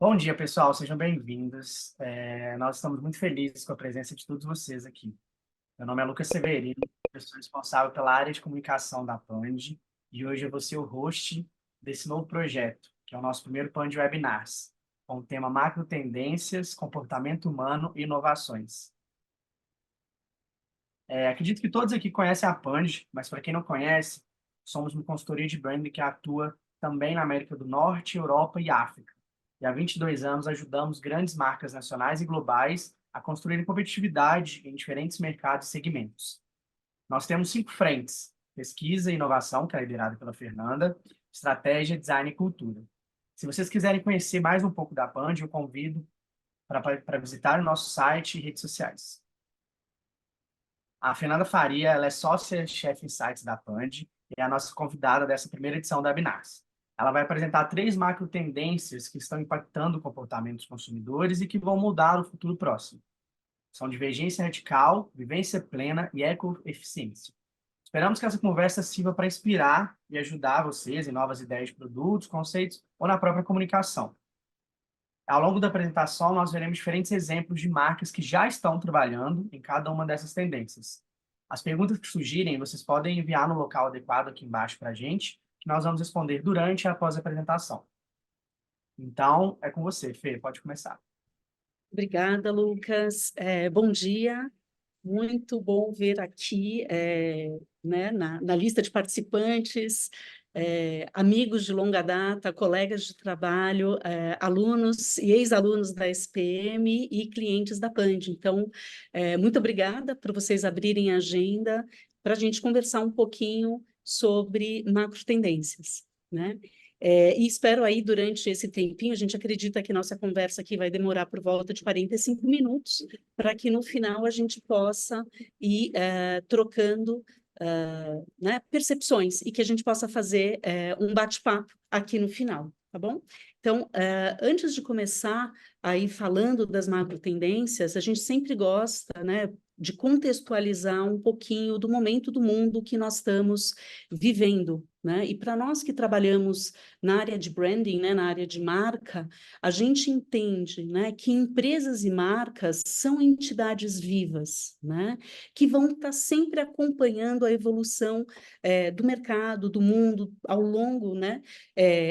Bom dia, pessoal, sejam bem-vindos. Nós estamos muito felizes com a presença de todos vocês aqui. Meu nome é Lucas Severino, eu sou responsável pela área de comunicação da Pand e hoje eu vou ser o host desse novo projeto, que é o nosso primeiro Pand Webinars, com o tema Macro Tendências, Comportamento Humano e Inovações. Acredito que todos aqui conhecem a Pand, mas para quem não conhece, somos uma consultoria de branding que atua também na América do Norte, Europa e África. E há 22 anos ajudamos grandes marcas nacionais e globais a construírem competitividade em diferentes mercados e segmentos. Nós temos 5 frentes: pesquisa e inovação, que é liderada pela Fernanda, estratégia, design e cultura. Se vocês quiserem conhecer mais um pouco da Pand, eu convido para visitar o nosso site e redes sociais. A Fernanda Faria, ela é sócia-chefe Insights da Pand e é a nossa convidada dessa primeira edição da Webinars. Ela vai apresentar 3 macro tendências que estão impactando o comportamento dos consumidores e que vão mudar o futuro próximo. São divergência radical, vivência plena e ecoeficiência. Esperamos que essa conversa sirva para inspirar e ajudar vocês em novas ideias de produtos, conceitos ou na própria comunicação. Ao longo da apresentação, nós veremos diferentes exemplos de marcas que já estão trabalhando em cada uma dessas tendências. As perguntas que surgirem, vocês podem enviar no local adequado aqui embaixo para a gente, que nós vamos responder durante e após a apresentação. Então, é com você, Fê, pode começar. Obrigada, Lucas. Bom dia, muito bom ver aqui, né, na lista de participantes, amigos de longa data, colegas de trabalho, alunos e ex-alunos da SPM e clientes da Pand. Então, muito obrigada por vocês abrirem a agenda para a gente conversar um pouquinho sobre macro tendências, né? E espero aí, durante esse tempinho, a gente acredita que nossa conversa aqui vai demorar por volta de 45 minutos, para que no final a gente possa ir trocando né, percepções e que a gente possa fazer um bate-papo aqui no final, tá bom? Então, antes de começar aí falando das macro tendências, a gente sempre gosta, né, de contextualizar um pouquinho do momento do mundo que nós estamos vivendo, né? E para nós que trabalhamos na área de branding, né, na área de marca, a gente entende, né, que empresas e marcas são entidades vivas, né, que vão estar sempre acompanhando a evolução do mercado, do mundo, ao longo, né,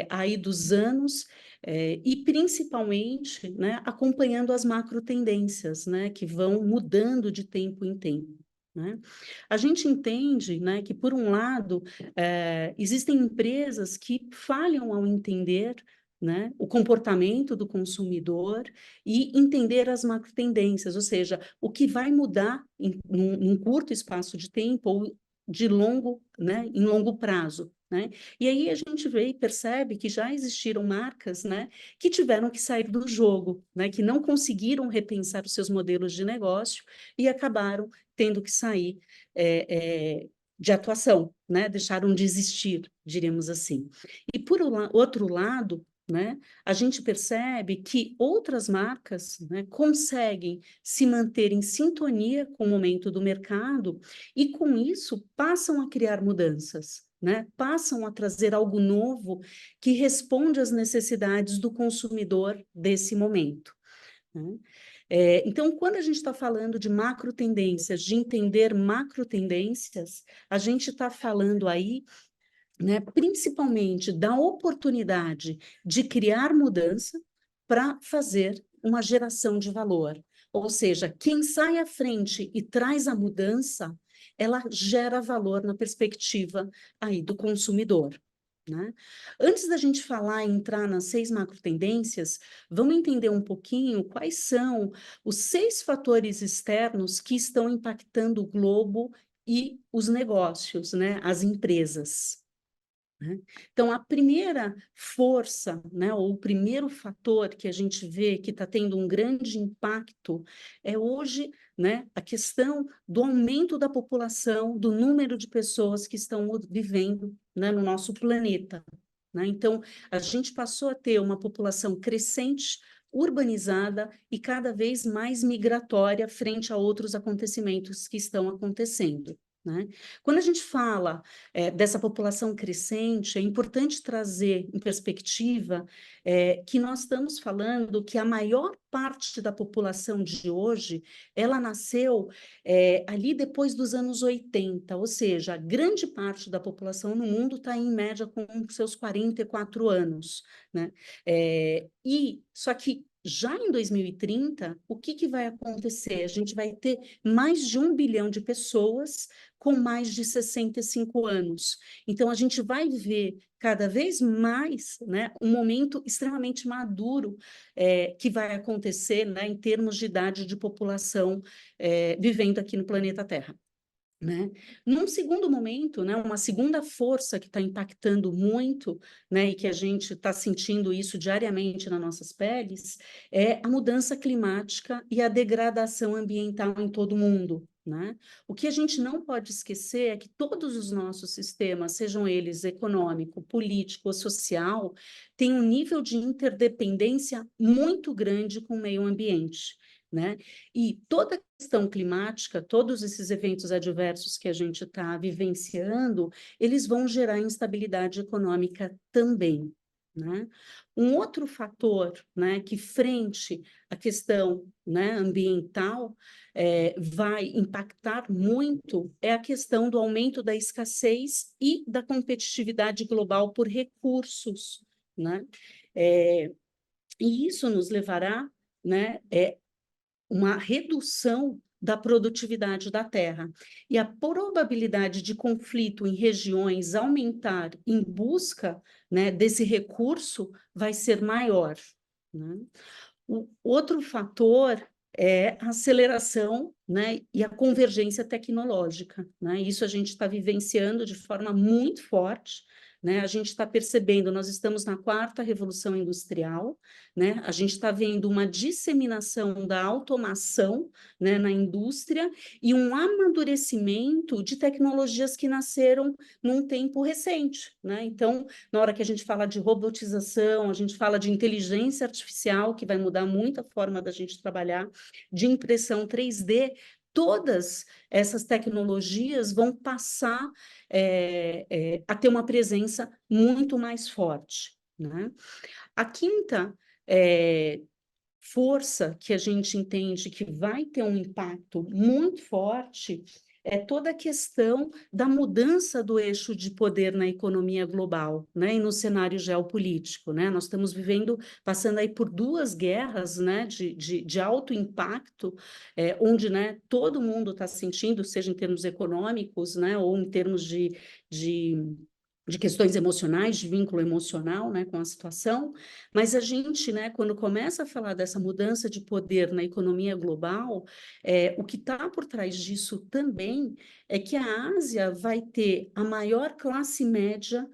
aí dos anos, e principalmente, né, acompanhando as macro tendências, né, que vão mudando de tempo em tempo. Né? A gente entende, né, que, por um lado, existem empresas que falham ao entender, né, o comportamento do consumidor e entender as macro tendências, ou seja, o que vai mudar num curto espaço de tempo ou de longo, né, em longo prazo. Né? E aí a gente vê e percebe que já existiram marcas, né, que tiveram que sair do jogo, né, que não conseguiram repensar os seus modelos de negócio e acabaram tendo que sair de atuação, né? Deixaram de existir, diríamos assim. E por outro lado, né, a gente percebe que outras marcas, né, conseguem se manter em sintonia com o momento do mercado e, com isso, passam a criar mudanças. Né, passam a trazer algo novo que responde às necessidades do consumidor desse momento. Né? Então, quando a gente está falando de macro tendências, de entender macro tendências, a gente está falando aí, né, principalmente da oportunidade de criar mudança para fazer uma geração de valor. Ou seja, quem sai à frente e traz a mudança, ela gera valor na perspectiva aí do consumidor. Né? Antes da gente falar e entrar nas 6 macro tendências, vamos entender um pouquinho quais são os 6 fatores externos que estão impactando o globo e os negócios, né? As empresas. Né? Então, a primeira força, né, ou o primeiro fator que a gente vê que está tendo um grande impacto é hoje, né, a questão do aumento da população, do número de pessoas que estão vivendo, né, no nosso planeta. Né? Então, a gente passou a ter uma população crescente, urbanizada e cada vez mais migratória frente a outros acontecimentos que estão acontecendo. né? Quando a gente fala dessa população crescente, é importante trazer em perspectiva que nós estamos falando que a maior parte da população de hoje, ela nasceu ali depois dos anos 80, ou seja, a grande parte da população no mundo está em média com seus 44 anos, né? Só que já em 2030, o que vai acontecer? A gente vai ter mais de 1 bilhão de pessoas com mais de 65 anos. Então, a gente vai ver cada vez mais, né, um momento extremamente maduro que vai acontecer, né, em termos de idade de população vivendo aqui no planeta Terra. Né? Num segundo momento, né, uma segunda força que está impactando muito, né, e que a gente está sentindo isso diariamente nas nossas peles, é a mudança climática e a degradação ambiental em todo o mundo. Né? O que a gente não pode esquecer é que todos os nossos sistemas, sejam eles econômico, político ou social, têm um nível de interdependência muito grande com o meio ambiente. Né? E toda a questão climática, todos esses eventos adversos que a gente está vivenciando, eles vão gerar instabilidade econômica também. Né? Um outro fator, né, que frente à questão, né, ambiental vai impactar muito é a questão do aumento da escassez e da competitividade global por recursos. Né? E isso nos levará, né, uma redução da produtividade da terra. E a probabilidade de conflito em regiões aumentar em busca, né, desse recurso vai ser maior. Né? O outro fator é a aceleração, né, e a convergência tecnológica. Né? Isso a gente está vivenciando de forma muito forte. Né? A gente está percebendo, nós estamos na 4ª Revolução Industrial, né? A gente está vendo uma disseminação da automação, né, na indústria e um amadurecimento de tecnologias que nasceram num tempo recente. Né? Então, na hora que a gente fala de robotização, a gente fala de inteligência artificial, que vai mudar muito a forma da gente trabalhar, de impressão 3D, todas essas tecnologias vão passar a ter uma presença muito mais forte. Né? A quinta força que a gente entende que vai ter um impacto muito forte é toda a questão da mudança do eixo de poder na economia global, né, e no cenário geopolítico, né? Nós estamos passando aí por 2 guerras, né, de alto impacto, onde, né, todo mundo está sentindo, seja em termos econômicos, né, ou em termos de questões emocionais, de vínculo emocional, né, com a situação, mas a gente, né, quando começa a falar dessa mudança de poder na economia global, o que está por trás disso também é que a Ásia vai ter a maior classe média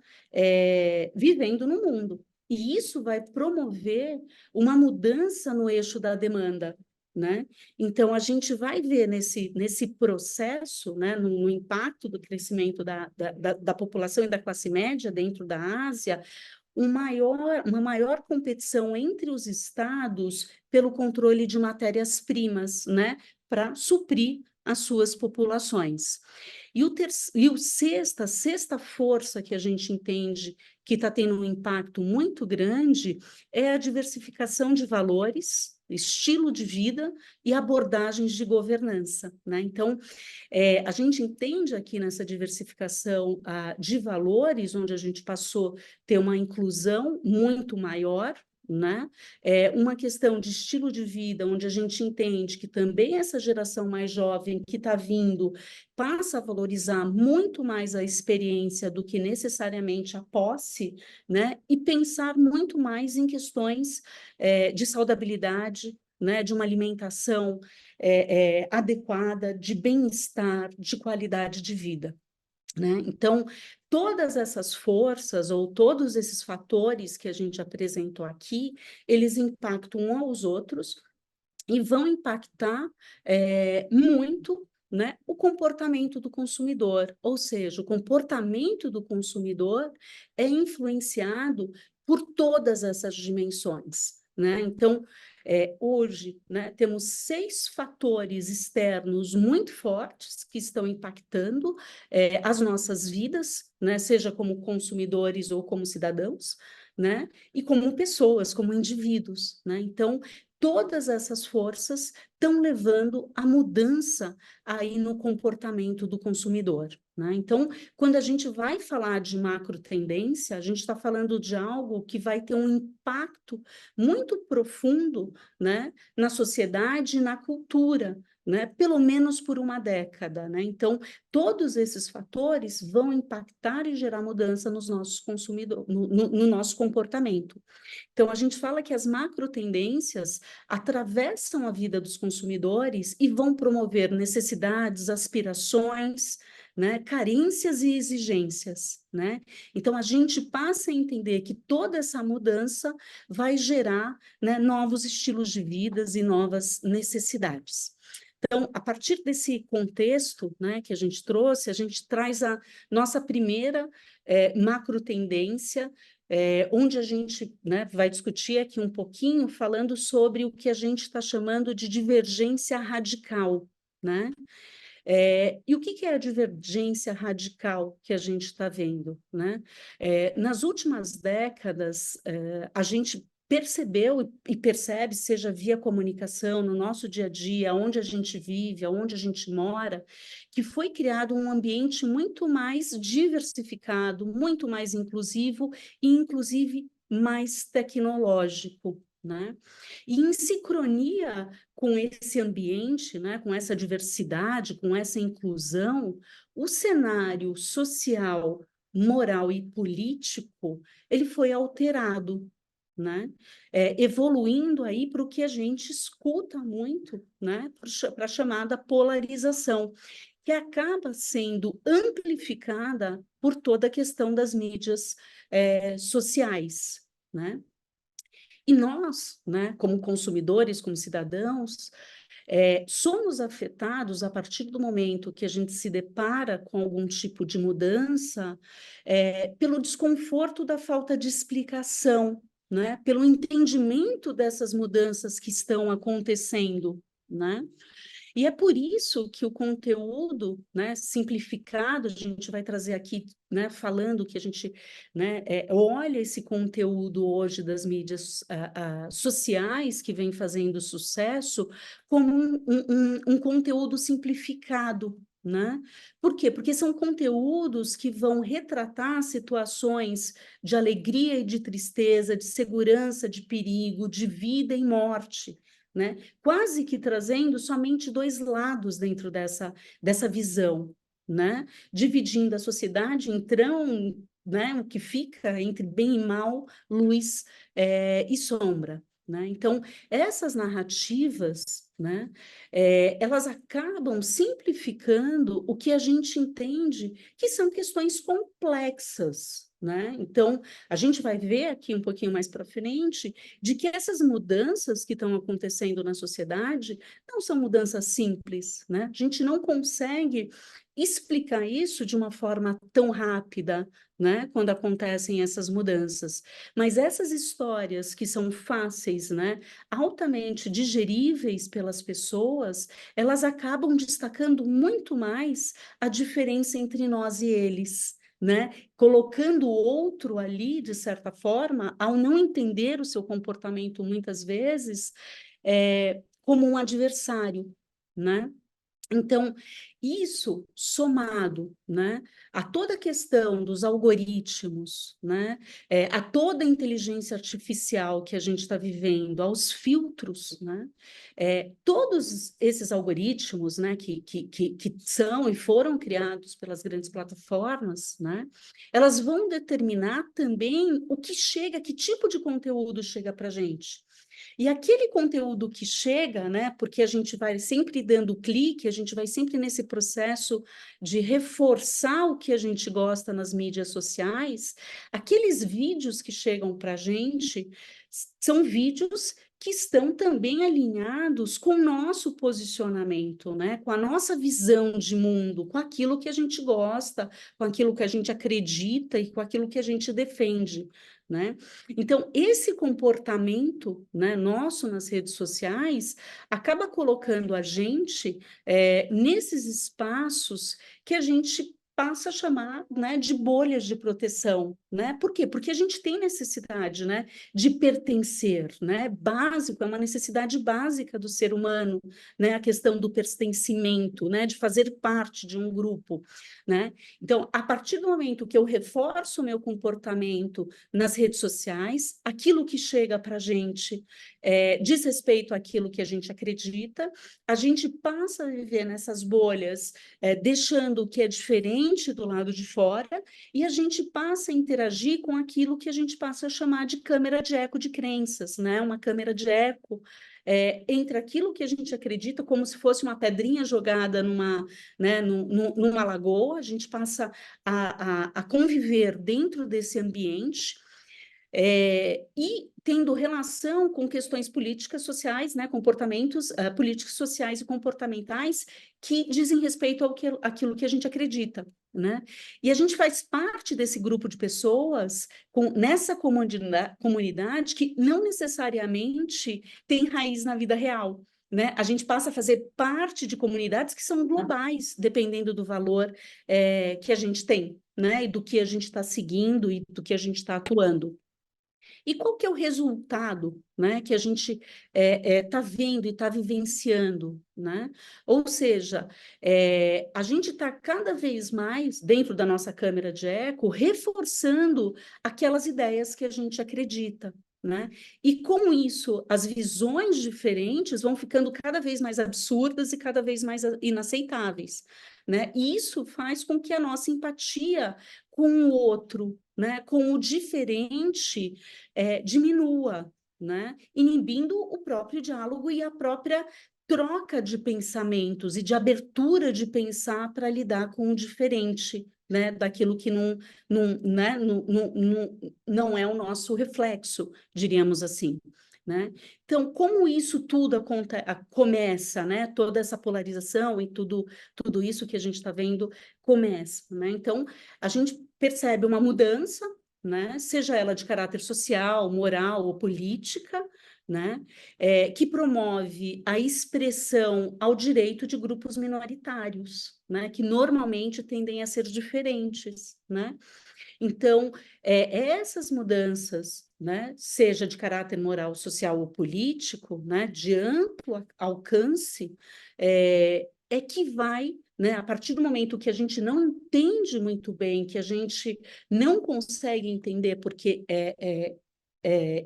vivendo no mundo. E isso vai promover uma mudança no eixo da demanda. Né? Então, a gente vai ver nesse processo, né, no impacto do crescimento da população e da classe média dentro da Ásia, uma maior competição entre os estados pelo controle de matérias-primas, né, para suprir as suas populações. E a sexta força que a gente entende que está tendo um impacto muito grande é a diversificação de valores, estilo de vida e abordagens de governança. Né? Então, a gente entende aqui nessa diversificação de valores, onde a gente passou a ter uma inclusão muito maior, né? Uma questão de estilo de vida, onde a gente entende que também essa geração mais jovem que está vindo passa a valorizar muito mais a experiência do que necessariamente a posse, né? E pensar muito mais em questões de saudabilidade, né? De uma alimentação adequada, de bem-estar, de qualidade de vida. Né? Então, todas essas forças ou todos esses fatores que a gente apresentou aqui, eles impactam uns aos outros e vão impactar muito, né, o comportamento do consumidor, ou seja, o comportamento do consumidor é influenciado por todas essas dimensões. né? Então, hoje, né, temos 6 fatores externos muito fortes que estão impactando as nossas vidas, né, seja como consumidores ou como cidadãos, né, e como pessoas, como indivíduos, né? Então, todas essas forças estão levando à mudança aí no comportamento do consumidor, né? Então, quando a gente vai falar de macro tendência, a gente está falando de algo que vai ter um impacto muito profundo, né, na sociedade e na cultura, né, pelo menos por uma década, né? Então, todos esses fatores vão impactar e gerar mudança nos nossos consumidores, no nosso comportamento. Então, a gente fala que as macro tendências atravessam a vida dos consumidores e vão promover necessidades, aspirações, né, carências e exigências, né? Então, a gente passa a entender que toda essa mudança vai gerar, né, novos estilos de vidas e novas necessidades. Então, a partir desse contexto, né, que a gente trouxe, a gente traz a nossa primeira macro tendência, onde a gente, né, vai discutir aqui um pouquinho, falando sobre o que a gente está chamando de divergência radical, né? E o que é a divergência radical que a gente está vendo, né? Nas últimas décadas, a gente percebeu e percebe, seja via comunicação, no nosso dia a dia, onde a gente vive, onde a gente mora, que foi criado um ambiente muito mais diversificado, muito mais inclusivo e, inclusive, mais tecnológico, né? E em sincronia com esse ambiente, né, com essa diversidade, com essa inclusão, o cenário social, moral e político, ele foi alterado, né? Evoluindo aí para o que a gente escuta muito, né? Para a chamada polarização, que acaba sendo amplificada por toda a questão das mídias sociais, né? E nós, né, como consumidores, como cidadãos, somos afetados a partir do momento que a gente se depara com algum tipo de mudança, pelo desconforto da falta de explicação, né, pelo entendimento dessas mudanças que estão acontecendo, né? E é por isso que o conteúdo, né, simplificado, a gente vai trazer aqui, né, falando que a gente, né, olha esse conteúdo hoje das mídias sociais que vem fazendo sucesso como um conteúdo simplificado, né? Por quê? Porque são conteúdos que vão retratar situações de alegria e de tristeza, de segurança, de perigo, de vida e morte, né? Quase que trazendo somente 2 lados dentro dessa visão, né? Dividindo a sociedade em né? O que fica entre bem e mal, luz e sombra, né? Então, essas narrativas, né? Elas acabam simplificando o que a gente entende que são questões complexas, né? Então, a gente vai ver aqui um pouquinho mais para frente de que essas mudanças que estão acontecendo na sociedade não são mudanças simples, né? A gente não consegue explicar isso de uma forma tão rápida, né? Quando acontecem essas mudanças. Mas essas histórias que são fáceis, né? Altamente digeríveis pelas pessoas, elas acabam destacando muito mais a diferença entre nós e eles, né? Colocando o outro ali, de certa forma, ao não entender o seu comportamento muitas vezes, como um adversário, né? Então, isso somado, né, a toda a questão dos algoritmos, né, a toda a inteligência artificial que a gente está vivendo, aos filtros, né, todos esses algoritmos, né, que são e foram criados pelas grandes plataformas, né, elas vão determinar também o que chega, que tipo de conteúdo chega para a gente. E aquele conteúdo que chega, né, porque a gente vai sempre dando clique, a gente vai sempre nesse processo de reforçar o que a gente gosta nas mídias sociais, aqueles vídeos que chegam para a gente são vídeos que estão também alinhados com o nosso posicionamento, né? Com a nossa visão de mundo, com aquilo que a gente gosta, com aquilo que a gente acredita e com aquilo que a gente defende, né? Então, esse comportamento, né, nosso nas redes sociais acaba colocando a gente nesses espaços que a gente passa a chamar, né, de bolhas de proteção, né? Por quê? Porque a gente tem necessidade, né, de pertencer, né? Básico, é uma necessidade básica do ser humano, né? A questão do pertencimento, né, de fazer parte de um grupo, né? Então, a partir do momento que eu reforço o meu comportamento nas redes sociais, aquilo que chega para a gente diz respeito àquilo que a gente acredita, a gente passa a viver nessas bolhas, deixando o que é diferente do lado de fora, e a gente passa a interagir com aquilo que a gente passa a chamar de câmera de eco de crenças, né? Uma câmera de eco entre aquilo que a gente acredita, como se fosse uma pedrinha jogada numa lagoa, a gente passa a conviver dentro desse ambiente, e tendo relação com questões políticas sociais, né, comportamentos políticos, sociais e comportamentais que dizem respeito àquilo que a gente acredita, né? E a gente faz parte desse grupo de pessoas nessa comunidade que não necessariamente tem raiz na vida real, né? A gente passa a fazer parte de comunidades que são globais, dependendo do valor que a gente tem, né? E do que a gente está seguindo e do que a gente está atuando. E qual que é o resultado, né, que a gente está vendo e está vivenciando, né? Ou seja, a gente está cada vez mais, dentro da nossa câmera de eco, reforçando aquelas ideias que a gente acredita, né? E com isso, as visões diferentes vão ficando cada vez mais absurdas e cada vez mais inaceitáveis, né? E isso faz com que a nossa empatia com o outro, né, com o diferente, diminua, né, inibindo o próprio diálogo e a própria troca de pensamentos e de abertura de pensar para lidar com o diferente, né, daquilo que né, não é o nosso reflexo, diríamos assim, né? Então, como isso tudo começa, né, toda essa polarização e tudo isso que a gente está vendo começa, né? Então, a gente percebe uma mudança, né? Seja ela de caráter social, moral ou política, né? Que promove a expressão ao direito de grupos minoritários, né? Que normalmente tendem a ser diferentes, né? Então, essas mudanças, né, seja de caráter moral, social ou político, né, de amplo alcance, que vai, né, a partir do momento que a gente não entende muito bem, que a gente não consegue entender, porque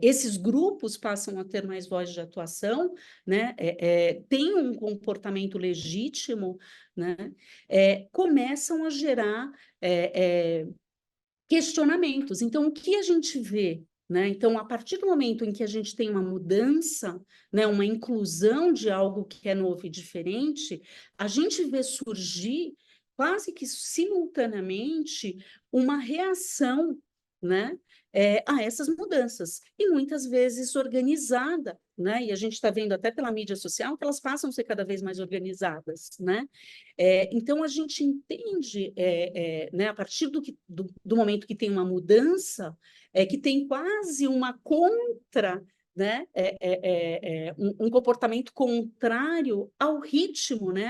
esses grupos passam a ter mais voz de atuação, né, têm um comportamento legítimo, né, começam a gerar questionamentos. Então, o que a gente vê, né? Então, a partir do momento em que a gente tem uma mudança, né, uma inclusão de algo que é novo e diferente, a gente vê surgir quase que simultaneamente uma reação, né, a essas mudanças, e muitas vezes organizada, né? E a gente está vendo até pela mídia social que elas passam a ser cada vez mais organizadas, né? Então, a gente entende, né, a partir do momento que tem uma mudança, que tem quase uma contra, né, um comportamento contrário ao ritmo, né,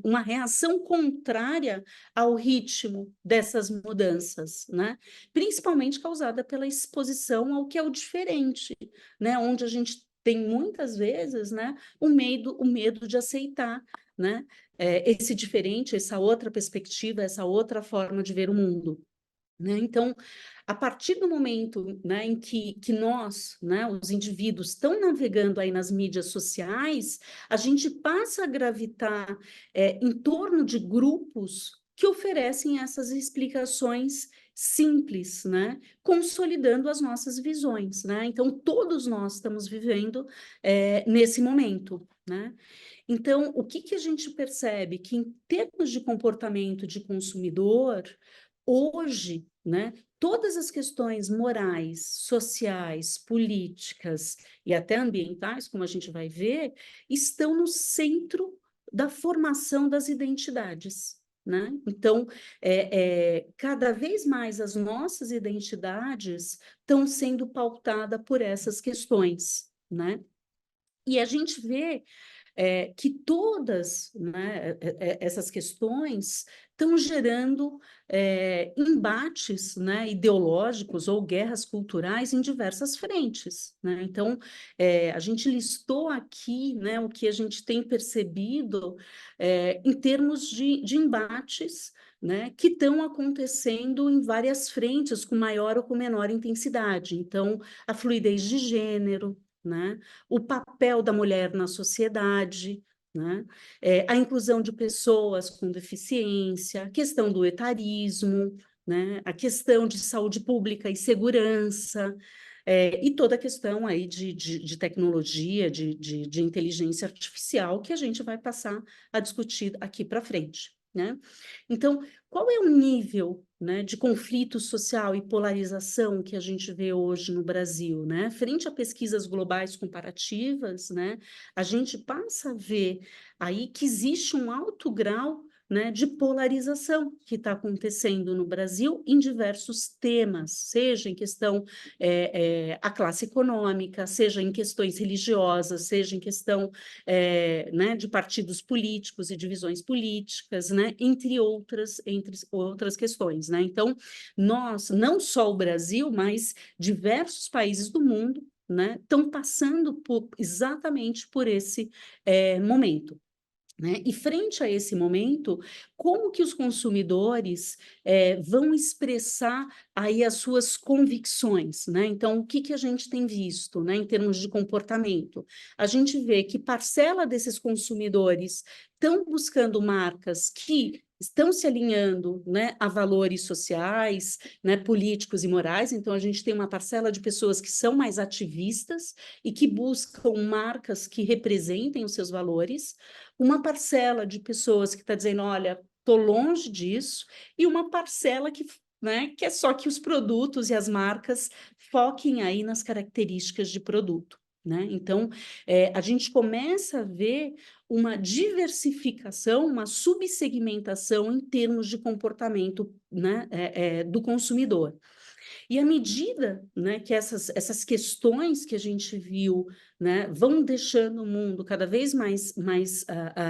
uma reação contrária ao ritmo dessas mudanças, né, principalmente causada pela exposição ao que é o diferente, né, onde a gente tem muitas vezes, né, o medo de aceitar, né, esse diferente, essa outra perspectiva, essa outra forma de ver o mundo, né? Então, a partir do momento, né, em que nós, né, os indivíduos, estão navegando aí nas mídias sociais, a gente passa a gravitar em torno de grupos que oferecem essas explicações simples, né, consolidando as nossas visões, né? Então, todos nós estamos vivendo nesse momento, né? Então, o que a gente percebe? Que em termos de comportamento de consumidor, hoje, né? Todas as questões morais, sociais, políticas e até ambientais, como a gente vai ver, estão no centro da formação das identidades, né? Então, cada vez mais as nossas identidades estão sendo pautadas por essas questões, né? E a gente vê que todas, né, essas questões estão gerando embates, né, ideológicos ou guerras culturais em diversas frentes, né? Então, a gente listou aqui, né, o que a gente tem percebido em termos de embates, né, que estão acontecendo em várias frentes, com maior ou com menor intensidade. Então, a fluidez de gênero, né? O papel da mulher na sociedade, né? A inclusão de pessoas com deficiência, a questão do etarismo, né? A questão de saúde pública e segurança, e toda a questão aí de tecnologia, de inteligência artificial, que a gente vai passar a discutir aqui para frente, né? Então, qual é o nível, né, de conflito social e polarização que a gente vê hoje no Brasil, né? Frente a pesquisas globais comparativas, né, a gente passa a ver aí que existe um alto grau, né, de polarização que está acontecendo no Brasil em diversos temas, seja em questão a classe econômica, seja em questões religiosas, seja em questão né, de partidos políticos e divisões políticas, né, entre outras questões, né? Então, nós, não só o Brasil, mas diversos países do mundo, né, estão passando exatamente por esse momento. Né? E frente a esse momento, como que os consumidores vão expressar aí as suas convicções, né? Então, o que que a gente tem visto, né, em termos de comportamento? A gente vê que parcela desses consumidores estão buscando marcas que estão se alinhando, né, a valores sociais, né, políticos e morais. Então, a gente tem uma parcela de pessoas que são mais ativistas e que buscam marcas que representem os seus valores, uma parcela de pessoas que está dizendo, olha, estou longe disso, e uma parcela que, né, que é só que os produtos e as marcas foquem aí nas características de produto. Né? Então, a gente começa a ver uma diversificação, uma subsegmentação em termos de comportamento, né, do consumidor. E à medida, né, que essas questões que a gente viu, né, vão deixando o mundo cada vez mais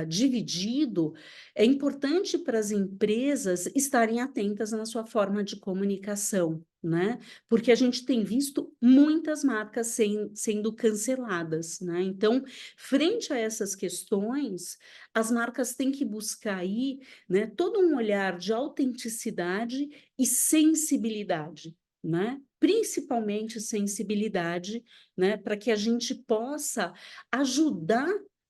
dividido, é importante para as empresas estarem atentas na sua forma de comunicação, né? Porque a gente tem visto muitas marcas sendo canceladas, né? Então, frente a essas questões, as marcas têm que buscar aí, né, todo um olhar de autenticidade e sensibilidade, né? Principalmente sensibilidade, né? Para que a gente possa ajudar,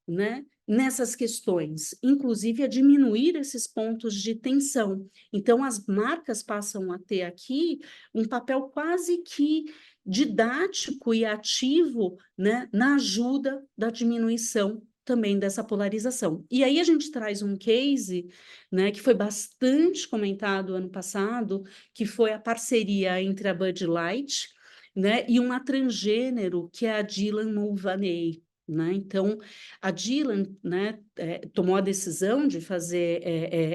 né, nessas questões, inclusive a diminuir esses pontos de tensão. Então, as marcas passam a ter aqui um papel quase que didático e ativo, né, na ajuda da diminuição também dessa polarização. E aí a gente traz um case, né, que foi bastante comentado ano passado, que foi a parceria entre a Bud Light, né, e uma transgênero, que é a Dylan Mulvaney. Né? Então, a Dylan, né, tomou a decisão de fazer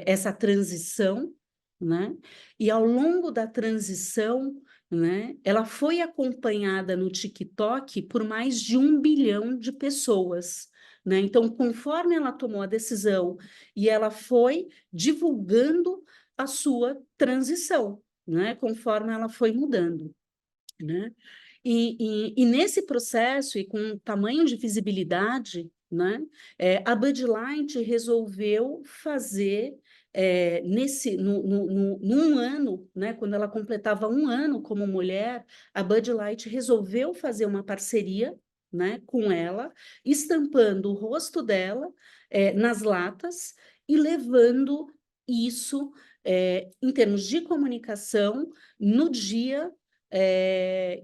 essa transição, né? E ao longo da transição, né, ela foi acompanhada no TikTok por mais de 1 bilhão de pessoas. Né? Então, conforme ela tomou a decisão e ela foi divulgando a sua transição, né? Conforme ela foi mudando. Né? E nesse processo, e com um tamanho de visibilidade, né, a Bud Light resolveu fazer, num ano, né, quando ela completava 1 ano como mulher, a Bud Light resolveu fazer uma parceria, né, com ela, estampando o rosto dela, nas latas e levando isso, em termos de comunicação, no dia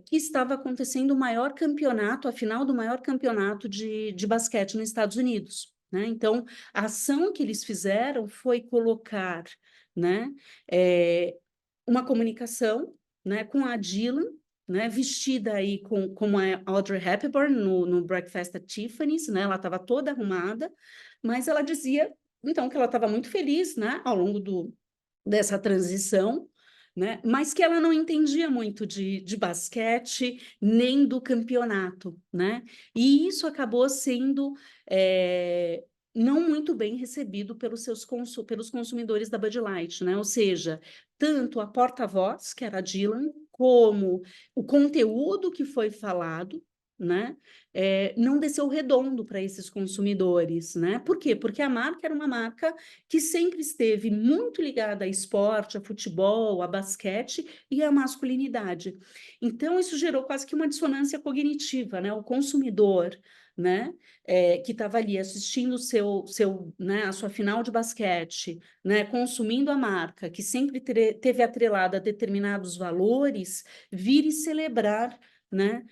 que estava acontecendo o maior campeonato, a final do maior campeonato de basquete nos Estados Unidos. Né? Então, a ação que eles fizeram foi colocar, né, uma comunicação, né, com a Dylan, né, vestida aí como a Audrey Hepburn no Breakfast at Tiffany's, né, ela estava toda arrumada, mas ela dizia, então, que ela estava muito feliz, né, ao longo dessa transição, né, mas que ela não entendia muito de basquete, nem do campeonato, né, e isso acabou sendo não muito bem recebido pelos consumidores da Bud Light, né, ou seja, tanto a porta-voz, que era a Dylan, como o conteúdo que foi falado, né, não desceu redondo para esses consumidores, né? Por quê? Porque a marca era uma marca que sempre esteve muito ligada a esporte, a futebol, a basquete e a masculinidade. Então, isso gerou quase que uma dissonância cognitiva, né? O consumidor, né, que estava ali assistindo né, a sua final de basquete, né, consumindo a marca, que sempre teve atrelada a determinados valores, vir e celebrar, né,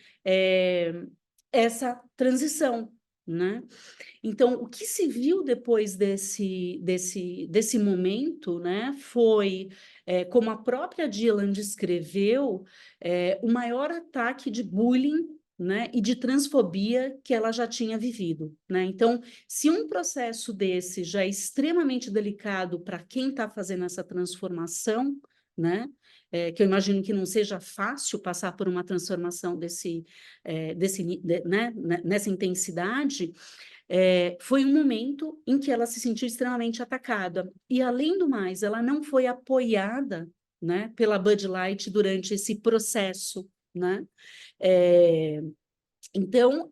essa transição, né? Então, o que se viu depois desse momento, né, foi, como a própria Dylan descreveu, o maior ataque de bullying, né, e de transfobia que ela já tinha vivido, né? Então, se um processo desse já é extremamente delicado para quem está fazendo essa transformação, né, que eu imagino que não seja fácil passar por uma transformação né, nessa intensidade, foi um momento em que ela se sentiu extremamente atacada. E, além do mais, ela não foi apoiada, né, pela Bud Light durante esse processo, né? Então,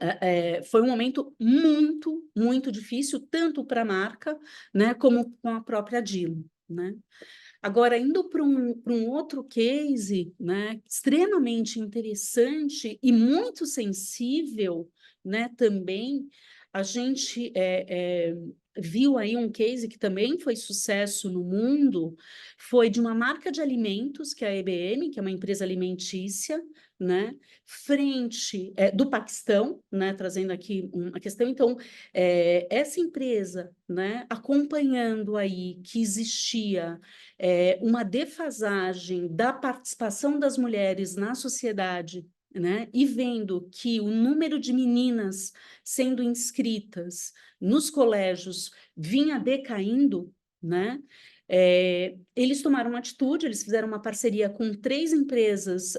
foi um momento muito, muito difícil, tanto para a marca, né, como com a própria Dylan, né? Agora, indo para um outro case, né, extremamente interessante e muito sensível, né, também, a gente viu aí um case que também foi sucesso no mundo, foi de uma marca de alimentos, que é a EBM, que é uma empresa alimentícia, né, do Paquistão, né, trazendo aqui uma questão. Então, essa empresa, né, acompanhando aí que existia uma defasagem da participação das mulheres na sociedade, né, e vendo que o número de meninas sendo inscritas nos colégios vinha decaindo, né, eles tomaram uma atitude, eles fizeram uma parceria com 3 empresas,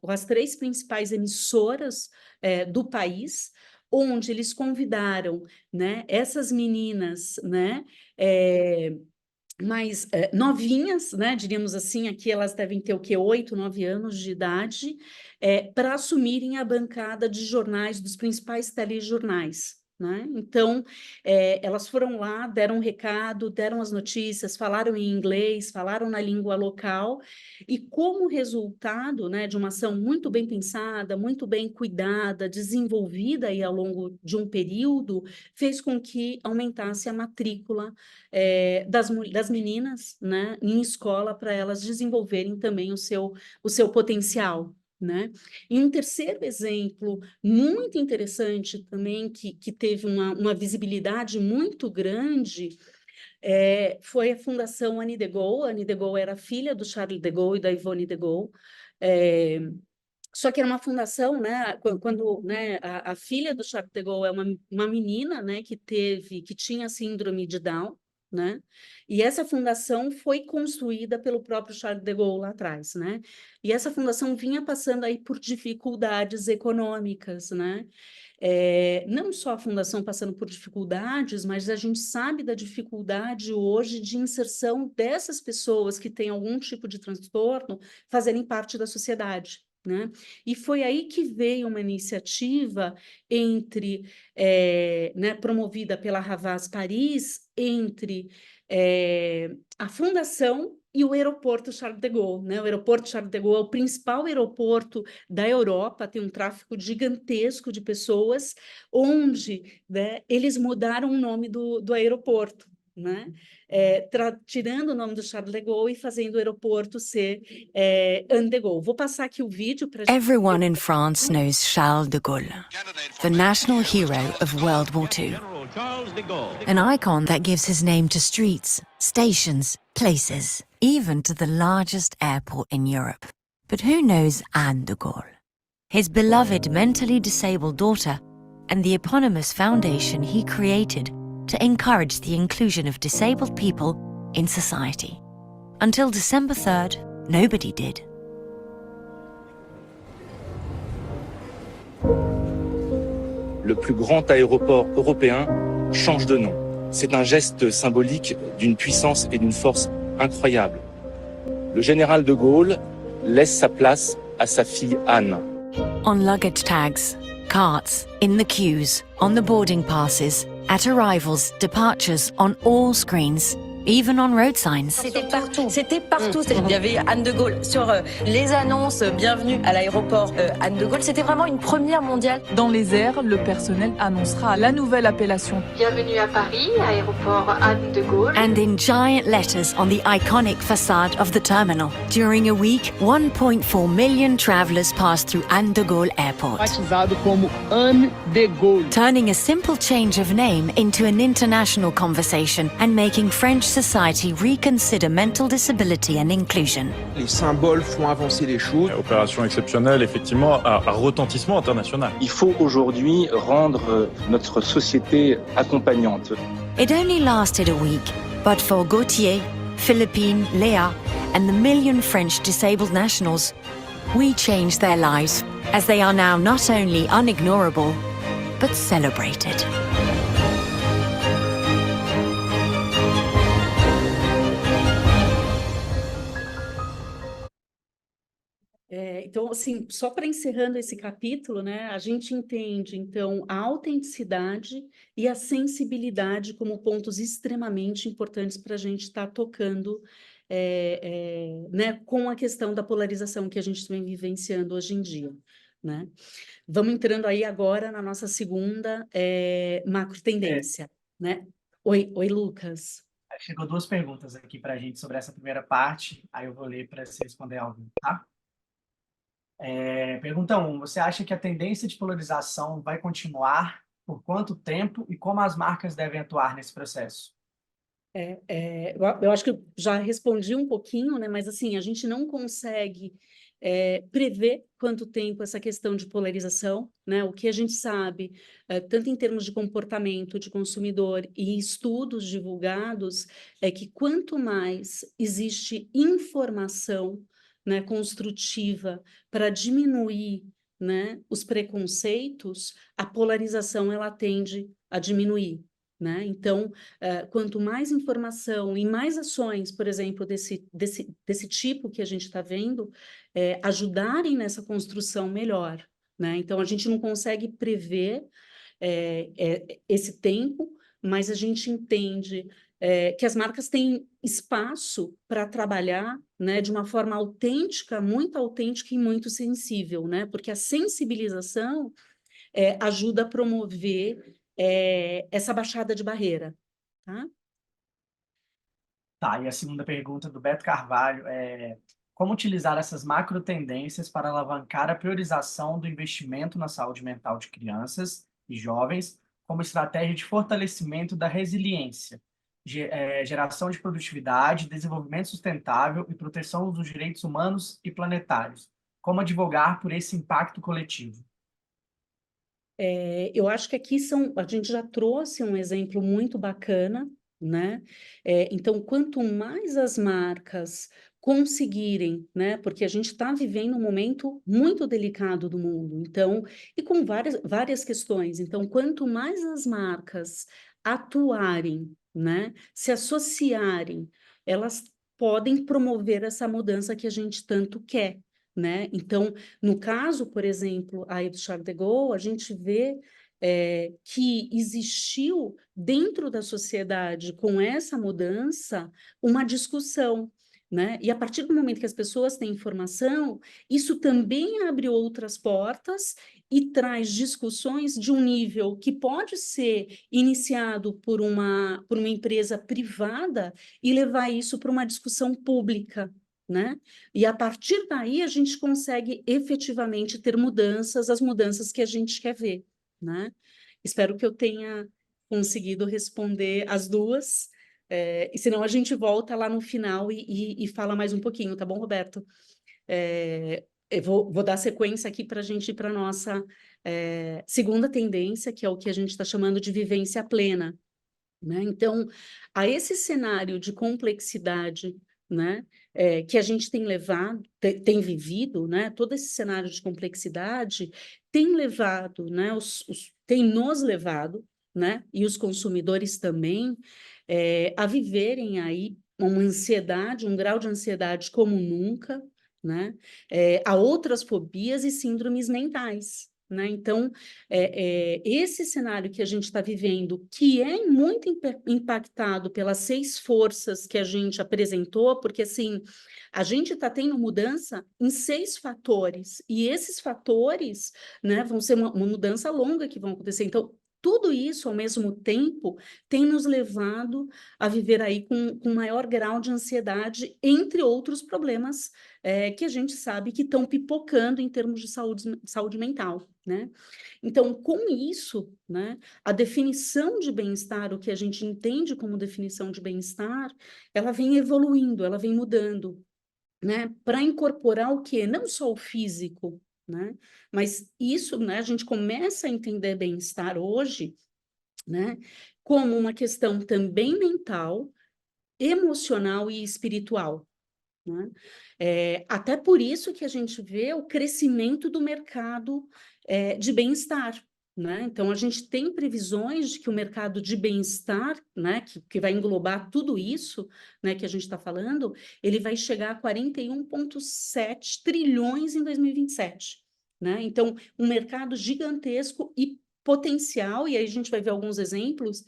as 3 principais emissoras do país, onde eles convidaram, né, essas meninas, né, mais novinhas, né, diríamos assim, aqui elas devem ter o quê? 8, 9 anos de idade, para assumirem a bancada de jornais, dos principais telejornais, né? Então, elas foram lá, deram um recado, deram as notícias, falaram em inglês, falaram na língua local, e como resultado, né, de uma ação muito bem pensada, muito bem cuidada, desenvolvida aí ao longo de um período, fez com que aumentasse a matrícula das meninas, né, em escola, para elas desenvolverem também o seu potencial, né? E um terceiro exemplo muito interessante também, que teve uma visibilidade muito grande, foi a Fundação Annie de Gaulle. A Annie de Gaulle era filha do Charles de Gaulle e da Yvonne de Gaulle, só que era uma fundação, né, quando né, a filha do Charles de Gaulle é uma menina, né, que tinha síndrome de Down, né, e essa fundação foi construída pelo próprio Charles de Gaulle lá atrás, né, e essa fundação vinha passando aí por dificuldades econômicas, né, não só a fundação passando por dificuldades, mas a gente sabe da dificuldade hoje de inserção dessas pessoas que têm algum tipo de transtorno fazerem parte da sociedade, né? E foi aí que veio uma iniciativa né, promovida pela Havas Paris, entre a Fundação e o aeroporto Charles de Gaulle, né? O aeroporto Charles de Gaulle é o principal aeroporto da Europa, tem um tráfego gigantesco de pessoas, onde, né, eles mudaram o nome do aeroporto, né? Tirando o nome do Charles de Gaulle e fazendo o aeroporto ser Anne de Gaulle. Vou passar aqui o vídeo para... Everyone in France knows Charles de Gaulle, the national hero of World War II. An icon that gives his name to streets, stations, places. even to the largest airport in Europe. But who knows Anne de Gaulle? His beloved mentally disabled daughter and the eponymous foundation he created to encourage the inclusion of disabled people in society. Until December 3rd, nobody did. Le plus grand aéroport européen change de nom. C'est un geste symbolique d'une puissance et d'une force incroyable. Le général de Gaulle laisse sa place à sa fille Anne. On luggage tags, carts, in the queues, on the boarding passes, at arrivals, departures, on all screens, even on road signs. C'était partout. Il y avait Anne de Gaulle sur les annonces bienvenue à l'aéroport Anne de Gaulle. C'était vraiment une première mondiale. Dans les airs, le personnel annoncera la nouvelle appellation. Bienvenue à Paris, aéroport Anne de Gaulle. And in giant letters on the iconic facade of the terminal. During a week, 1.4 million travelers passed through Anne de Gaulle Airport. Batizado como Anne de Gaulle. Turning a simple change of name into an international conversation and making French society reconsider mental disability and inclusion. Les symboles font avancer les choses. Opération exceptionnelle, effectivement, à retentissement international. Il faut aujourd'hui rendre notre société accompagnante. It only lasted a week, but for Gauthier, Philippine, Léa, and the million French disabled nationals, we changed their lives, as they are now not only unignorable, but celebrated. Então, assim, só para encerrando esse capítulo, né, a gente entende, então, a autenticidade e a sensibilidade como pontos extremamente importantes para a gente estar tocando, né, com a questão da polarização que a gente vem vivenciando hoje em dia, né? Vamos entrando aí agora na nossa segunda macro tendência, né? Oi, Lucas. Chegou 2 perguntas aqui para a gente sobre essa primeira parte, aí eu vou ler para você responder algo, tá? Pergunta 1. Você acha que a tendência de polarização vai continuar? Por quanto tempo? E como as marcas devem atuar nesse processo? Eu acho que eu já respondi um pouquinho, né? Mas assim, a gente não consegue prever quanto tempo essa questão de polarização, né? O que a gente sabe, tanto em termos de comportamento de consumidor e estudos divulgados, é que quanto mais existe informação, né, construtiva para diminuir, né, os preconceitos, a polarização ela tende a diminuir, né? Então, quanto mais informação e mais ações, por exemplo, desse tipo que a gente está vendo, ajudarem nessa construção melhor, né? Então, a gente não consegue prever esse tempo, mas a gente entende que as marcas têm espaço para trabalhar, né, de uma forma autêntica, muito autêntica e muito sensível, né? Porque a sensibilização ajuda a promover essa baixada de barreira, tá? Tá, e a segunda pergunta do Beto Carvalho é: como utilizar essas macro tendências para alavancar a priorização do investimento na saúde mental de crianças e jovens como estratégia de fortalecimento da resiliência, geração de produtividade, desenvolvimento sustentável e proteção dos direitos humanos e planetários? Como advogar por esse impacto coletivo? Eu acho que aqui a gente já trouxe um exemplo muito bacana, né? Então, quanto mais as marcas conseguirem, né? Porque a gente está vivendo um momento muito delicado do mundo, então, e com várias questões. Então, quanto mais as marcas atuarem, né, se associarem, elas podem promover essa mudança que a gente tanto quer, né? Então, no caso, por exemplo, aí do Charles de Gaulle, a gente vê que existiu dentro da sociedade, com essa mudança, uma discussão, né? E a partir do momento que as pessoas têm informação, isso também abre outras portas e traz discussões de um nível que pode ser iniciado por uma empresa privada e levar isso para uma discussão pública, né? E a partir daí a gente consegue efetivamente ter mudanças, as mudanças que a gente quer ver, né? Espero que eu tenha conseguido responder as duas, E senão a gente volta lá no final e fala mais um pouquinho, tá bom, Roberto? Eu vou dar sequência aqui para a gente ir para a nossa segunda tendência, que é o que a gente está chamando de vivência plena, né? Então, a esse cenário de complexidade, né, que a gente tem levado, tem vivido, né, todo esse cenário de complexidade tem levado, né, tem nos levado, né, e os consumidores também, a viverem aí uma ansiedade, um grau de ansiedade como nunca, né, a outras fobias e síndromes mentais, né? Então, esse cenário que a gente está vivendo, que é muito impactado pelas 6 forças que a gente apresentou, porque assim, a gente está tendo mudança em 6 fatores, e esses fatores, né, vão ser uma mudança longa que vão acontecer. Então, tudo isso, ao mesmo tempo, tem nos levado a viver aí com maior grau de ansiedade, entre outros problemas que a gente sabe que estão pipocando em termos de saúde mental, né? Então, com isso, né, a definição de bem-estar, o que a gente entende como definição de bem-estar, ela vem evoluindo, ela vem mudando, né, para incorporar o quê? Não só o físico, né, mas isso, né, a gente começa a entender bem-estar hoje, né, como uma questão também mental, emocional e espiritual, né? Até por isso que a gente vê o crescimento do mercado de bem-estar, né? Então, a gente tem previsões de que o mercado de bem-estar, né, que vai englobar tudo isso, né, que a gente está falando, ele vai chegar a 41,7 trilhões em 2027, né? Então, um mercado gigantesco e potencial, e aí a gente vai ver alguns exemplos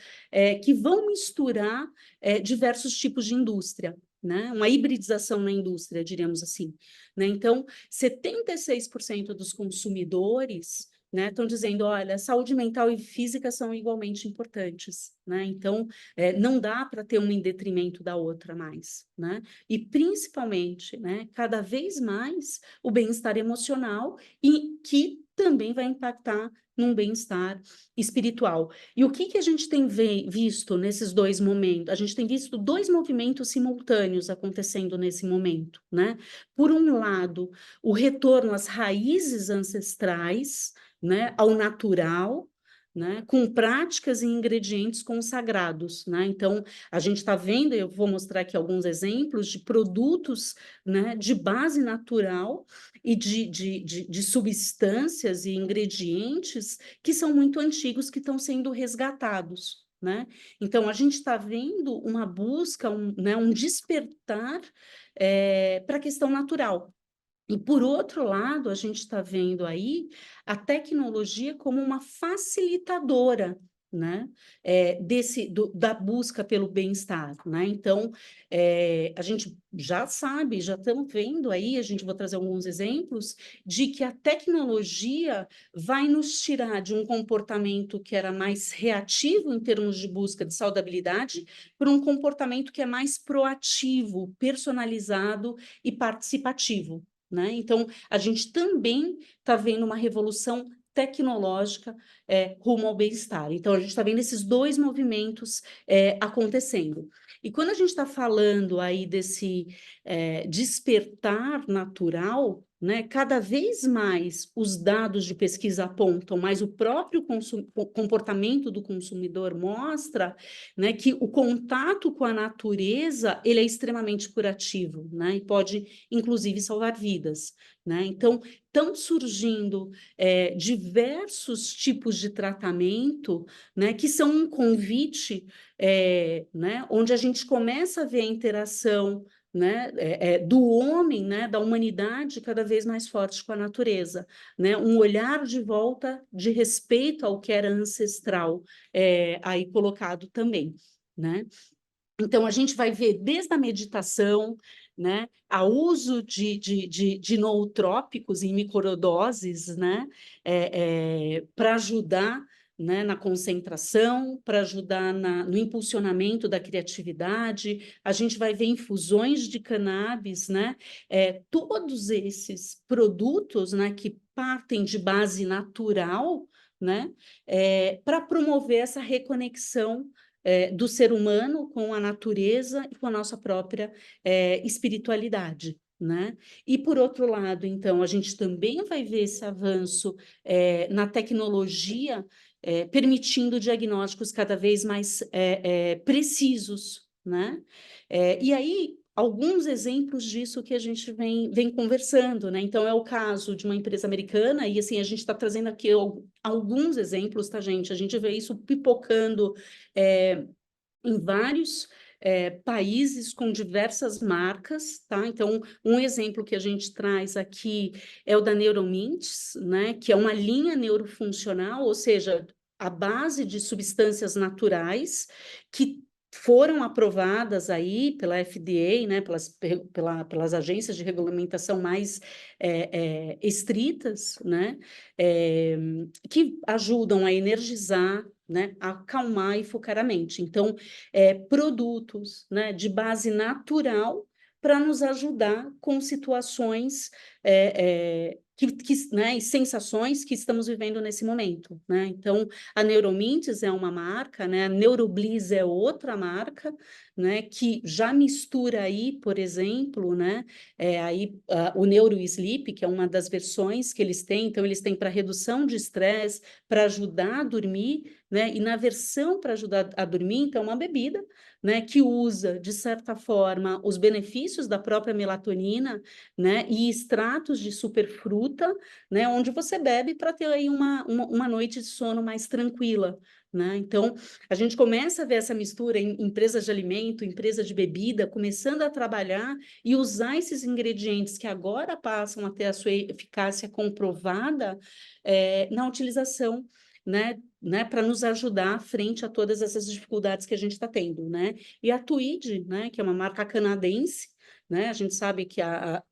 que vão misturar diversos tipos de indústria, né? Uma hibridização na indústria, diríamos assim, né? Então, 76% dos consumidores, né, estão dizendo, olha, saúde mental e física são igualmente importantes, né? Então, não dá para ter uma em detrimento da outra mais, né? E principalmente, né, cada vez mais o bem-estar emocional e que também vai impactar num bem-estar espiritual. E o que a gente tem visto nesses 2 momentos? A gente tem visto 2 movimentos simultâneos acontecendo nesse momento, né? Por um lado, o retorno às raízes ancestrais, né, ao natural, né, com práticas e ingredientes consagrados, né? Então, a gente está vendo, eu vou mostrar aqui alguns exemplos de produtos, né, de base natural e de substâncias e ingredientes que são muito antigos, que estão sendo resgatados, né? Então, a gente está vendo uma busca, né, um despertar para a questão natural. E, por outro lado, a gente está vendo aí a tecnologia como uma facilitadora, né, da busca pelo bem-estar, né? Então, a gente já sabe, já estamos vendo aí, vou trazer alguns exemplos, de que a tecnologia vai nos tirar de um comportamento que era mais reativo em termos de busca de saudabilidade para um comportamento que é mais proativo, personalizado e participativo, né? Então, a gente também está vendo uma revolução tecnológica rumo ao bem-estar. Então, a gente está vendo esses 2 movimentos acontecendo. E quando a gente está falando aí desse despertar natural, né, cada vez mais os dados de pesquisa apontam, mas o próprio comportamento do consumidor mostra, né, que o contato com a natureza ele é extremamente curativo, né, e pode, inclusive, salvar vidas, né? Então, estão surgindo diversos tipos de tratamento, né, que são um convite, né, onde a gente começa a ver a interação, né, do homem, né, da humanidade cada vez mais forte com a natureza, né, um olhar de volta de respeito ao que era ancestral, aí colocado também, né? Então, a gente vai ver desde a meditação, né, a uso de nootrópicos em microdoses, né, para ajudar, né, na concentração, para ajudar no impulsionamento da criatividade. A gente vai ver infusões de cannabis, né, todos esses produtos, né, que partem de base natural, né, para promover essa reconexão do ser humano com a natureza e com a nossa própria espiritualidade, né? E, por outro lado, então, a gente também vai ver esse avanço na tecnologia, permitindo diagnósticos cada vez mais precisos, né? E aí, alguns exemplos disso que a gente vem conversando, né? Então, é o caso de uma empresa americana, e assim, a gente está trazendo aqui alguns exemplos, tá, gente? A gente vê isso pipocando em vários países com diversas marcas, tá? Então, um exemplo que a gente traz aqui é o da Neuromints, né? Que é uma linha neurofuncional, ou seja, a base de substâncias naturais que foram aprovadas aí pela FDA, né? Pelas agências de regulamentação mais estritas, né? Que ajudam a energizar, né, acalmar e focar a mente. Então, produtos, né, de base natural para nos ajudar com situações né, e sensações que estamos vivendo nesse momento, né? Então, a Neuromints é uma marca, né? A Neurobliss é outra marca, né? Que já mistura aí, por exemplo, né? O NeuroSleep, que é uma das versões que eles têm. Então, eles têm para redução de estresse, para ajudar a dormir, né? E na versão para ajudar a dormir, então, uma bebida, né? Que usa, de certa forma, os benefícios da própria melatonina, né? E extratos de superfruta, né? Onde você bebe para ter aí uma noite de sono mais tranquila, né? Então, a gente começa a ver essa mistura em empresas de alimento, empresa de bebida, começando a trabalhar e usar esses ingredientes que agora passam a ter a sua eficácia comprovada na utilização, né, para nos ajudar frente a todas essas dificuldades que a gente está tendo, né? E a Tweed, né, que é uma marca canadense, né? A gente sabe que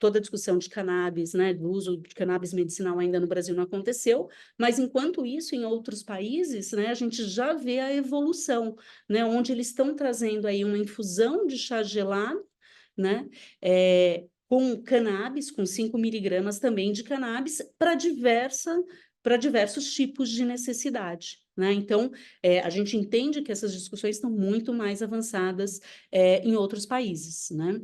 toda a discussão de cannabis, né, do uso de cannabis medicinal ainda no Brasil não aconteceu, mas enquanto isso, em outros países, né, a gente já vê a evolução, né, onde eles estão trazendo aí uma infusão de chá gelado, né, com cannabis, com 5 miligramas também de cannabis, para diversos tipos de necessidade, né? Então, a gente entende que essas discussões estão muito mais avançadas em outros países, né?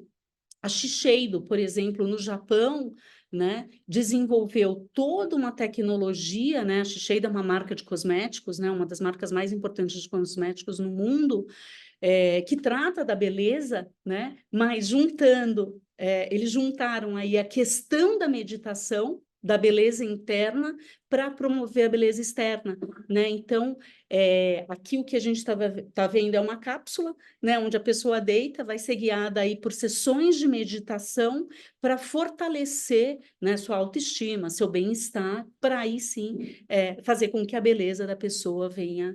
A Shiseido, por exemplo, no Japão, né, desenvolveu toda uma tecnologia, né? A Shiseido é uma marca de cosméticos, né? Uma das marcas mais importantes de cosméticos no mundo, que trata da beleza, né? Mas eles juntaram aí a questão da meditação, da beleza interna, para promover a beleza externa, né? Então, aqui o que a gente tá vendo é uma cápsula, né? Onde a pessoa deita, vai ser guiada aí por sessões de meditação para fortalecer, né, sua autoestima, seu bem-estar, para aí sim fazer com que a beleza da pessoa venha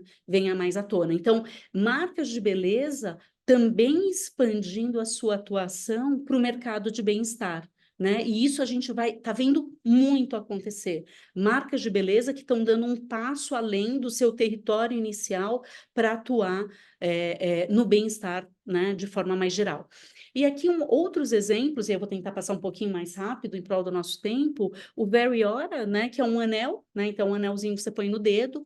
mais à tona. Então, marcas de beleza também expandindo a sua atuação para o mercado de bem-estar, né? E isso a gente tá vendo muito acontecer. Marcas de beleza que estão dando um passo além do seu território inicial para atuar no bem-estar, né, de forma mais geral. E aqui outros exemplos, e eu vou tentar passar um pouquinho mais rápido em prol do nosso tempo, o Veriora, né, que é um anel, né? Então, um anelzinho que você põe no dedo,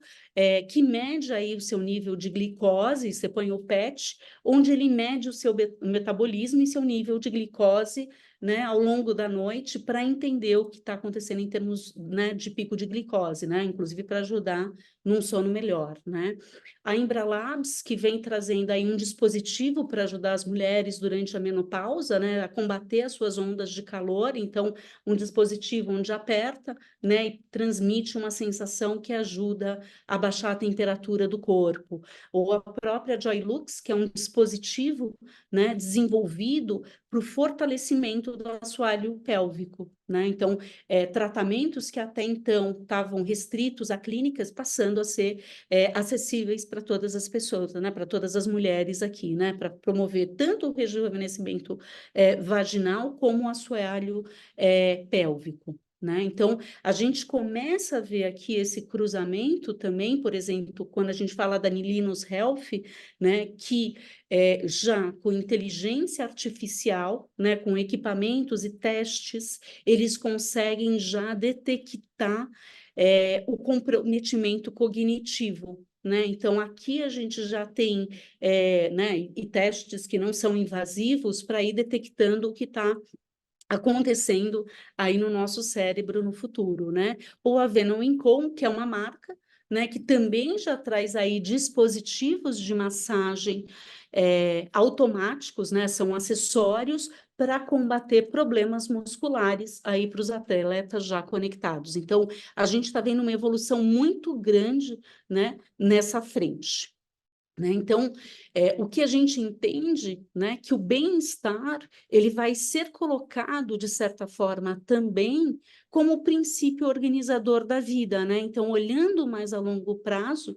que mede aí o seu nível de glicose, você põe o PET, onde ele mede o seu metabolismo e seu nível de glicose, né, ao longo da noite, para entender o que está acontecendo em termos, né, de pico de glicose, né, inclusive para ajudar num sono melhor, né. A Embralabs, que vem trazendo aí um dispositivo para ajudar as mulheres durante a menopausa, né, a combater as suas ondas de calor, então um dispositivo onde aperta, né, e transmite uma sensação que ajuda a baixar a temperatura do corpo. Ou a própria Joylux, que é um dispositivo, né, desenvolvido para o fortalecimento do assoalho pélvico, né? Então, tratamentos que até então estavam restritos a clínicas, passando a ser acessíveis para todas as pessoas, né? Para todas as mulheres aqui, né? Para promover tanto o rejuvenescimento vaginal como o assoalho pélvico, né? Então, a gente começa a ver aqui esse cruzamento também, por exemplo, quando a gente fala da Nilinos Health, né, que já com inteligência artificial, né, com equipamentos e testes, eles conseguem já detectar o comprometimento cognitivo, né? Então, aqui a gente já tem né, e testes que não são invasivos para ir detectando o que está acontecendo aí no nosso cérebro no futuro, né? Ou a Venom Incon, que é uma marca, né, que também já traz aí dispositivos de massagem automáticos, né? São acessórios para combater problemas musculares aí para os atletas já conectados. Então, a gente está vendo uma evolução muito grande, né, nessa frente. Né? Então, o que a gente entende, né, que o bem-estar ele vai ser colocado, de certa forma, também como princípio organizador da vida. Né? Então, olhando mais a longo prazo,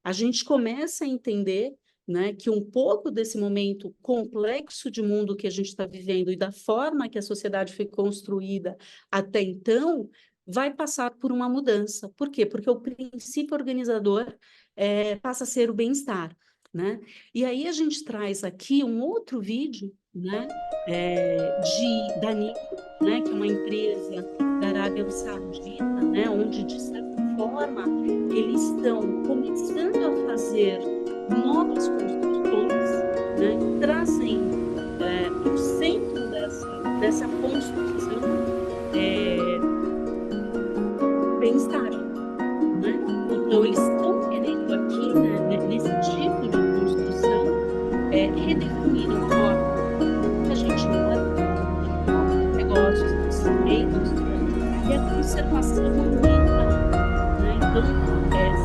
a gente começa a entender, né, que um pouco desse momento complexo de mundo que a gente está vivendo e da forma que a sociedade foi construída até então, vai passar por uma mudança. Por quê? Porque o princípio organizador passa a ser o bem-estar, né? E aí a gente traz aqui um outro vídeo, né, da NIO, né, que é uma empresa da Arábia Saudita, né, onde, de certa forma, eles estão começando a fazer novas construções, né, trazendo para o centro dessa construção bem-estar, né? Então, eles estão querendo aqui, né, nesse tipo de construção, redefinir a forma que a gente mora, negócios, conceitos, né, e a conservação ambiental, né? Então,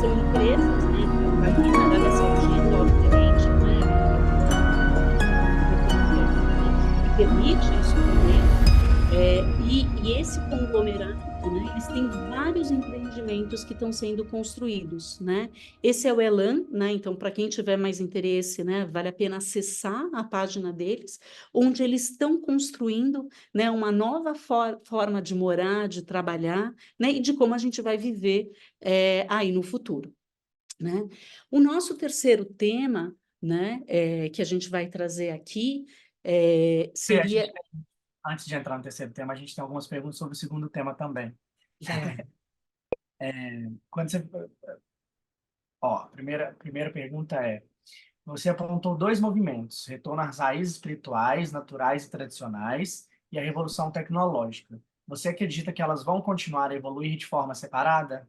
são empresas, né, aqui na Arábia Saudita, obviamente, né, que permite isso também, e esse conglomerado, né, eles têm vários empreendimentos que estão sendo construídos, né? Esse é o Elan, né? Então, para quem tiver mais interesse, né, vale a pena acessar a página deles, onde eles estão construindo, né, uma nova forma de morar, de trabalhar, né, e de como a gente vai viver aí no futuro, né? O nosso terceiro tema, né, que a gente vai trazer aqui seria... Antes de entrar no terceiro tema, a gente tem algumas perguntas sobre o segundo tema também. Quando você... Ó, a primeira pergunta é: você apontou dois movimentos, retorno às raízes espirituais, naturais e tradicionais, e a revolução tecnológica. Você acredita que elas vão continuar a evoluir de forma separada?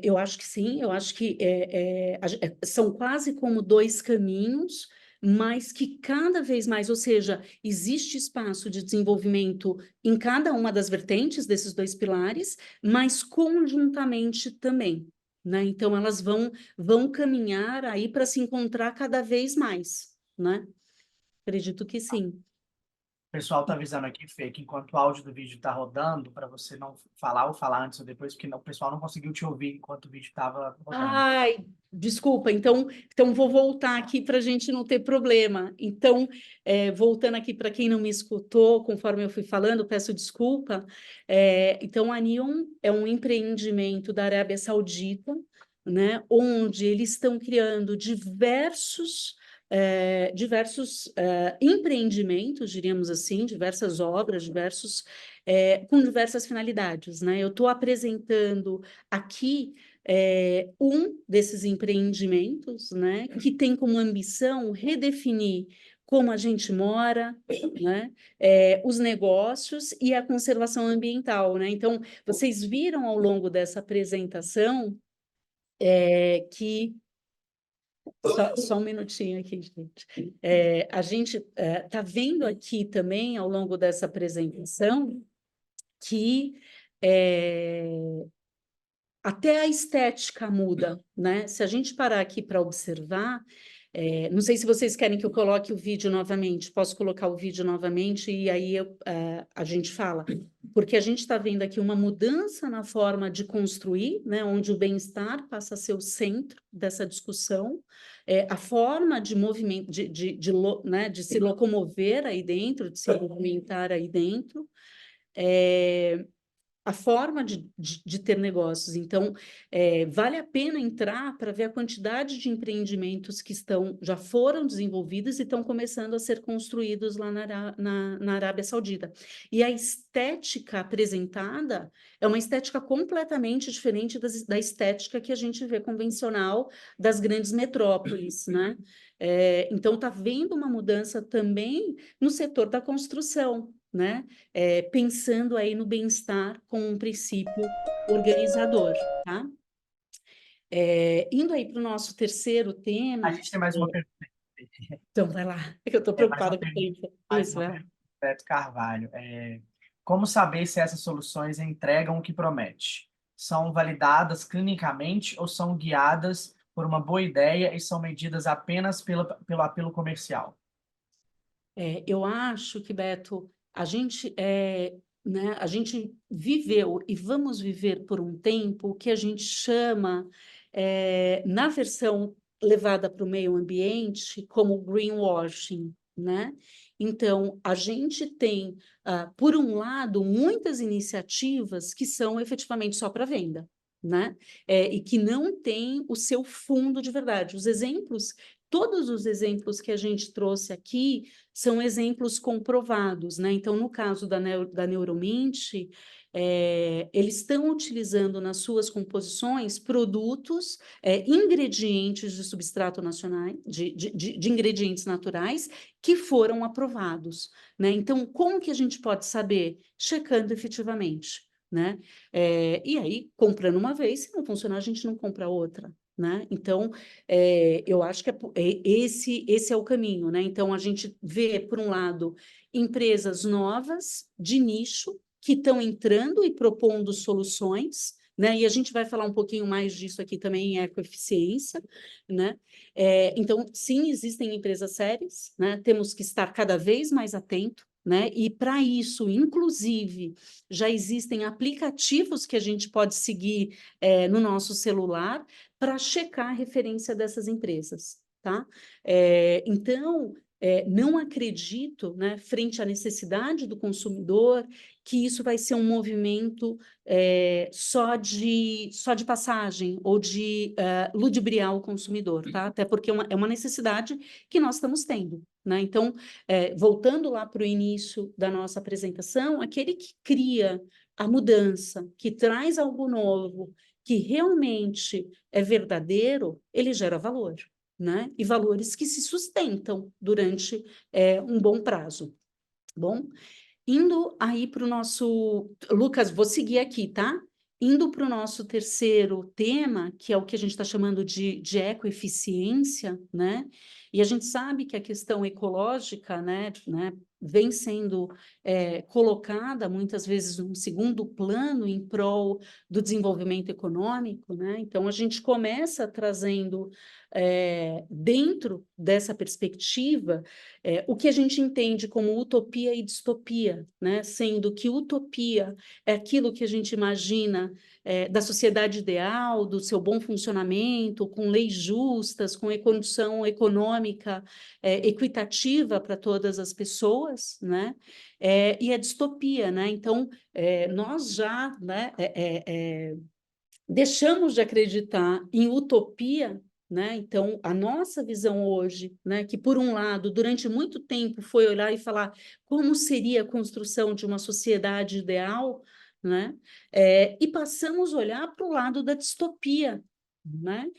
Eu acho que sim, eu acho que são quase como dois caminhos, mas que cada vez mais, ou seja, existe espaço de desenvolvimento em cada uma das vertentes desses dois pilares, mas conjuntamente também, né? Então, elas vão caminhar aí para se encontrar cada vez mais, né? Acredito que sim. O pessoal está avisando aqui, Fê, que enquanto o áudio do vídeo está rodando, para você não falar ou falar antes ou depois, porque o pessoal não conseguiu te ouvir enquanto o vídeo estava rodando. Ai, desculpa, então vou voltar aqui para a gente não ter problema. Então, voltando aqui para quem não me escutou, conforme eu fui falando, peço desculpa. Então, a NION é um empreendimento da Arábia Saudita, né, onde eles estão criando diversos empreendimentos, diríamos assim, diversas obras, com diversas finalidades, né? Eu estou apresentando aqui um desses empreendimentos, né, que tem como ambição redefinir como a gente mora, né, os negócios e a conservação ambiental, né? Então, vocês viram ao longo dessa apresentação que... Só um minutinho aqui, gente. A gente está vendo aqui também, ao longo dessa apresentação, que até a estética muda, né? Se a gente parar aqui para observar, não sei se vocês querem que eu coloque o vídeo novamente, posso colocar o vídeo novamente e aí a gente fala, porque a gente está vendo aqui uma mudança na forma de construir, né? Onde o bem-estar passa a ser o centro dessa discussão, a forma de movimento, né? De se locomover aí dentro, de se movimentar aí dentro, a forma de ter negócios. Então, vale a pena entrar para ver a quantidade de empreendimentos que já foram desenvolvidos e estão começando a ser construídos lá na Arábia Saudita. E a estética apresentada é uma estética completamente diferente da estética que a gente vê convencional das grandes metrópoles, né? Então, está havendo uma mudança também no setor da construção, né? Pensando aí no bem-estar como um princípio organizador, tá? Indo aí para o nosso terceiro tema... A gente tem mais uma pergunta. Então, vai lá, é que eu estou preocupada com o tempo. Mais Isso, uma vai lá. pergunta do Beto Carvalho. Como saber se essas soluções entregam o que promete? São validadas clinicamente ou são guiadas por uma boa ideia e são medidas apenas pelo apelo comercial? Eu acho que, Beto, a gente viveu e vamos viver por um tempo o que a gente chama, na versão levada para o meio ambiente, como greenwashing, né? Então, a gente tem, por um lado, muitas iniciativas que são efetivamente só para venda, né? E que não têm o seu fundo de verdade. Todos os exemplos que a gente trouxe aqui são exemplos comprovados, né? Então, no caso da Neuromint, eles estão utilizando nas suas composições produtos, ingredientes de substrato nacional, de ingredientes naturais que foram aprovados, né? Então, como que a gente pode saber? Checando efetivamente, né? E aí, comprando uma vez, se não funcionar, a gente não compra outra, né? Então, eu acho que esse é o caminho, né? Então, a gente vê, por um lado, empresas novas, de nicho, que estão entrando e propondo soluções, né? E a gente vai falar um pouquinho mais disso aqui também em ecoeficiência, né? Então, sim, existem empresas sérias, né? Temos que estar cada vez mais atento, né? E para isso, inclusive, já existem aplicativos que a gente pode seguir no nosso celular para checar a referência dessas empresas, tá? Então, não acredito, né, frente à necessidade do consumidor, que isso vai ser um movimento só de passagem ou de ludibriar o consumidor, tá? Até porque é uma necessidade que nós estamos tendo, né? Então, voltando lá para o início da nossa apresentação, aquele que cria a mudança, que traz algo novo, que realmente é verdadeiro, ele gera valor, né? E valores que se sustentam durante um bom prazo. Bom, indo aí para o nosso... Lucas, vou seguir aqui, tá? Indo para o nosso terceiro tema, que é o que a gente está chamando de ecoeficiência, né? E a gente sabe que a questão ecológica, né, vem sendo colocada muitas vezes num segundo plano em prol do desenvolvimento econômico, né? Então, a gente começa trazendo dentro dessa perspectiva o que a gente entende como utopia e distopia, né? Sendo que utopia é aquilo que a gente imagina da sociedade ideal, do seu bom funcionamento, com leis justas, com condição econômica equitativa para todas as pessoas, né? E a distopia, né? Então, nós já, né, deixamos de acreditar em utopia, né? Então, a nossa visão hoje, né, que por um lado, durante muito tempo foi olhar e falar como seria a construção de uma sociedade ideal, né? E passamos a olhar para o lado da distopia, né?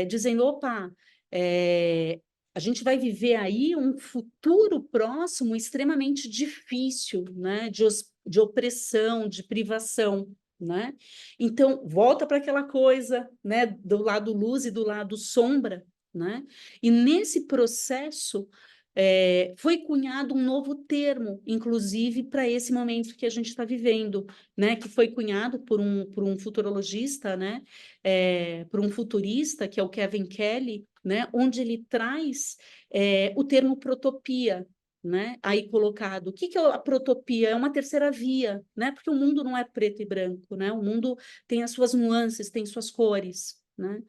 Dizendo, opa, a gente vai viver aí um futuro próximo extremamente difícil, né? De opressão, de privação, né? Então, volta para aquela coisa, né, do lado luz e do lado sombra, né? E nesse processo foi cunhado um novo termo, inclusive para esse momento que a gente está vivendo, né? Que foi cunhado por um futurologista, né? Por um futurista, que é o Kevin Kelly, né? Onde ele traz o termo protopia, né? Aí colocado, o que é a protopia? É uma terceira via, né? Porque o mundo não é preto e branco, né? O mundo tem as suas nuances, tem suas cores, né?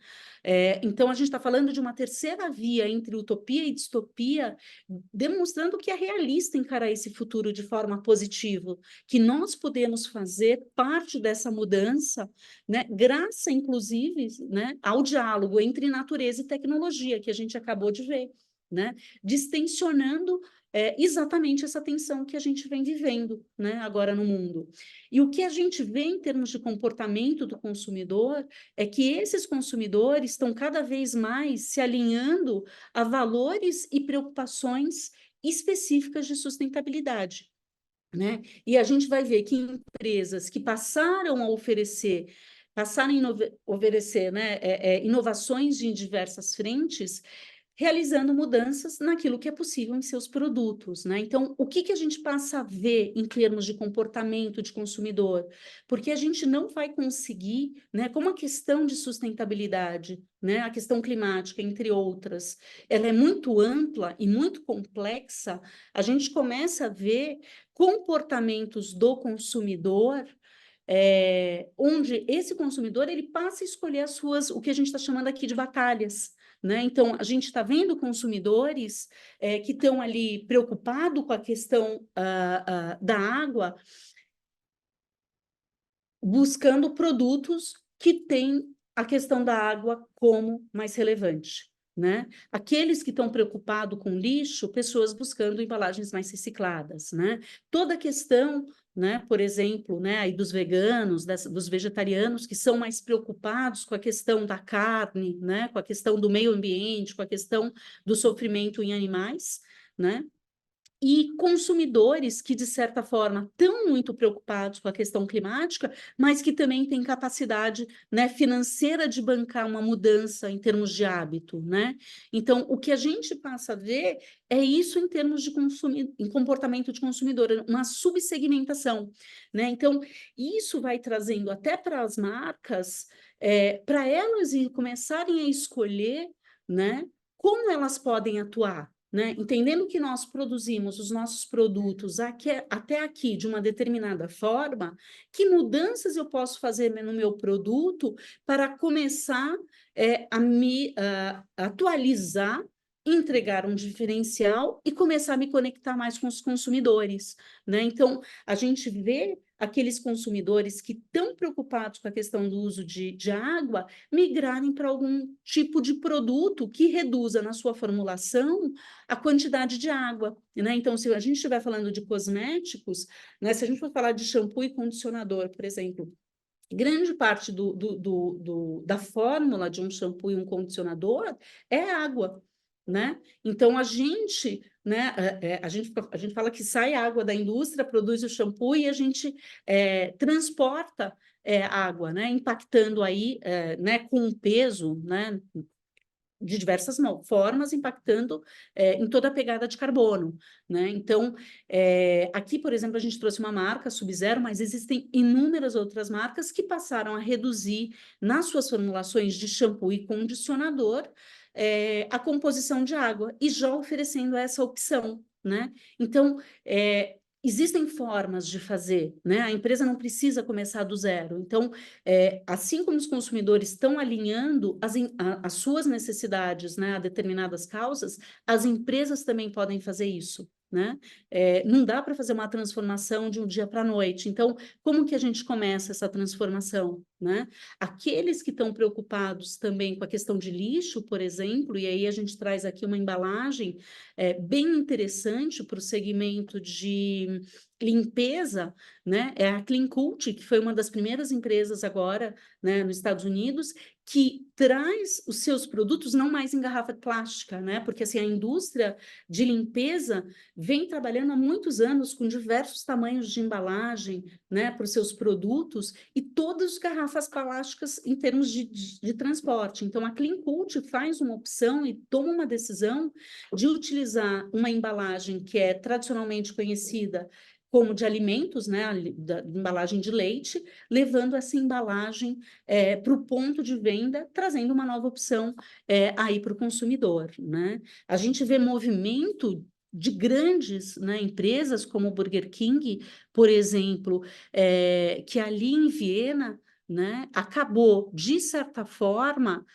Então, a gente está falando de uma terceira via entre utopia e distopia, demonstrando que é realista encarar esse futuro de forma positiva, que nós podemos fazer parte dessa mudança, né, graças, inclusive, né, ao diálogo entre natureza e tecnologia, que a gente acabou de ver, né, distensionando exatamente essa tensão que a gente vem vivendo, né, agora no mundo. E o que a gente vê em termos de comportamento do consumidor é que esses consumidores estão cada vez mais se alinhando a valores e preocupações específicas de sustentabilidade, né? E a gente vai ver que empresas que passaram a oferecer né, inovações em diversas frentes, realizando mudanças naquilo que é possível em seus produtos, né? Então, o que a gente passa a ver em termos de comportamento de consumidor? Porque a gente não vai conseguir, né, como a questão de sustentabilidade, né, a questão climática, entre outras, ela é muito ampla e muito complexa, a gente começa a ver comportamentos do consumidor onde esse consumidor ele passa a escolher as suas, o que a gente está chamando aqui de batalhas, né? Então, a gente está vendo consumidores que estão ali preocupados com a questão da água, buscando produtos que têm a questão da água como mais relevante, né? Aqueles que estão preocupados com lixo, pessoas buscando embalagens mais recicladas, né? Toda a questão, né, por exemplo, né, aí dos veganos, dos vegetarianos, que são mais preocupados com a questão da carne, né, com a questão do meio ambiente, com a questão do sofrimento em animais, né? E consumidores que, de certa forma, estão muito preocupados com a questão climática, mas que também têm capacidade, né, financeira de bancar uma mudança em termos de hábito, né? Então, o que a gente passa a ver é isso em termos de em comportamento de consumidor, uma subsegmentação, né? Então, isso vai trazendo até para as marcas, para elas começarem a escolher, né, como elas podem atuar, né? Entendendo que nós produzimos os nossos produtos até aqui de uma determinada forma, que mudanças eu posso fazer no meu produto para começar a me atualizar, entregar um diferencial e começar a me conectar mais com os consumidores, né? Então, a gente vê aqueles consumidores que estão preocupados com a questão do uso de água migrarem para algum tipo de produto que reduza na sua formulação a quantidade de água, né? Então, se a gente estiver falando de cosméticos, né, se a gente for falar de shampoo e condicionador, por exemplo, grande parte da fórmula de um shampoo e um condicionador é água, né? Então, a gente, né, a gente fala que sai água da indústria, produz o shampoo e a gente transporta água, né, impactando aí, né, com um peso, né, de diversas formas, impactando em toda a pegada de carbono, né? Então, aqui, por exemplo, a gente trouxe uma marca, Sub-Zero, mas existem inúmeras outras marcas que passaram a reduzir nas suas formulações de shampoo e condicionador a composição de água, e já oferecendo essa opção, né? Então, existem formas de fazer, né? A empresa não precisa começar do zero. Então, assim como os consumidores estão alinhando as suas necessidades, né, a determinadas causas, as empresas também podem fazer isso, né? Não dá para fazer uma transformação de um dia para a noite. Então, como que a gente começa essa transformação, né? Aqueles que estão preocupados também com a questão de lixo, por exemplo, e aí a gente traz aqui uma embalagem bem interessante para o segmento de limpeza, né? É a Clean Cult, que foi uma das primeiras empresas agora, né, nos Estados Unidos, que traz os seus produtos não mais em garrafa plástica, né? Porque assim, a indústria de limpeza vem trabalhando há muitos anos com diversos tamanhos de embalagem, né, para os seus produtos, e todas as garrafas plásticas em termos de transporte. Então, a Clean Cult faz uma opção e toma uma decisão de utilizar uma embalagem que é tradicionalmente conhecida como de alimentos, né, da embalagem de leite, levando essa embalagem para o ponto de venda, trazendo uma nova opção aí para o consumidor, né? A gente vê movimento de grandes, né, empresas como o Burger King, por exemplo, que ali em Viena, né, acabou, de certa forma,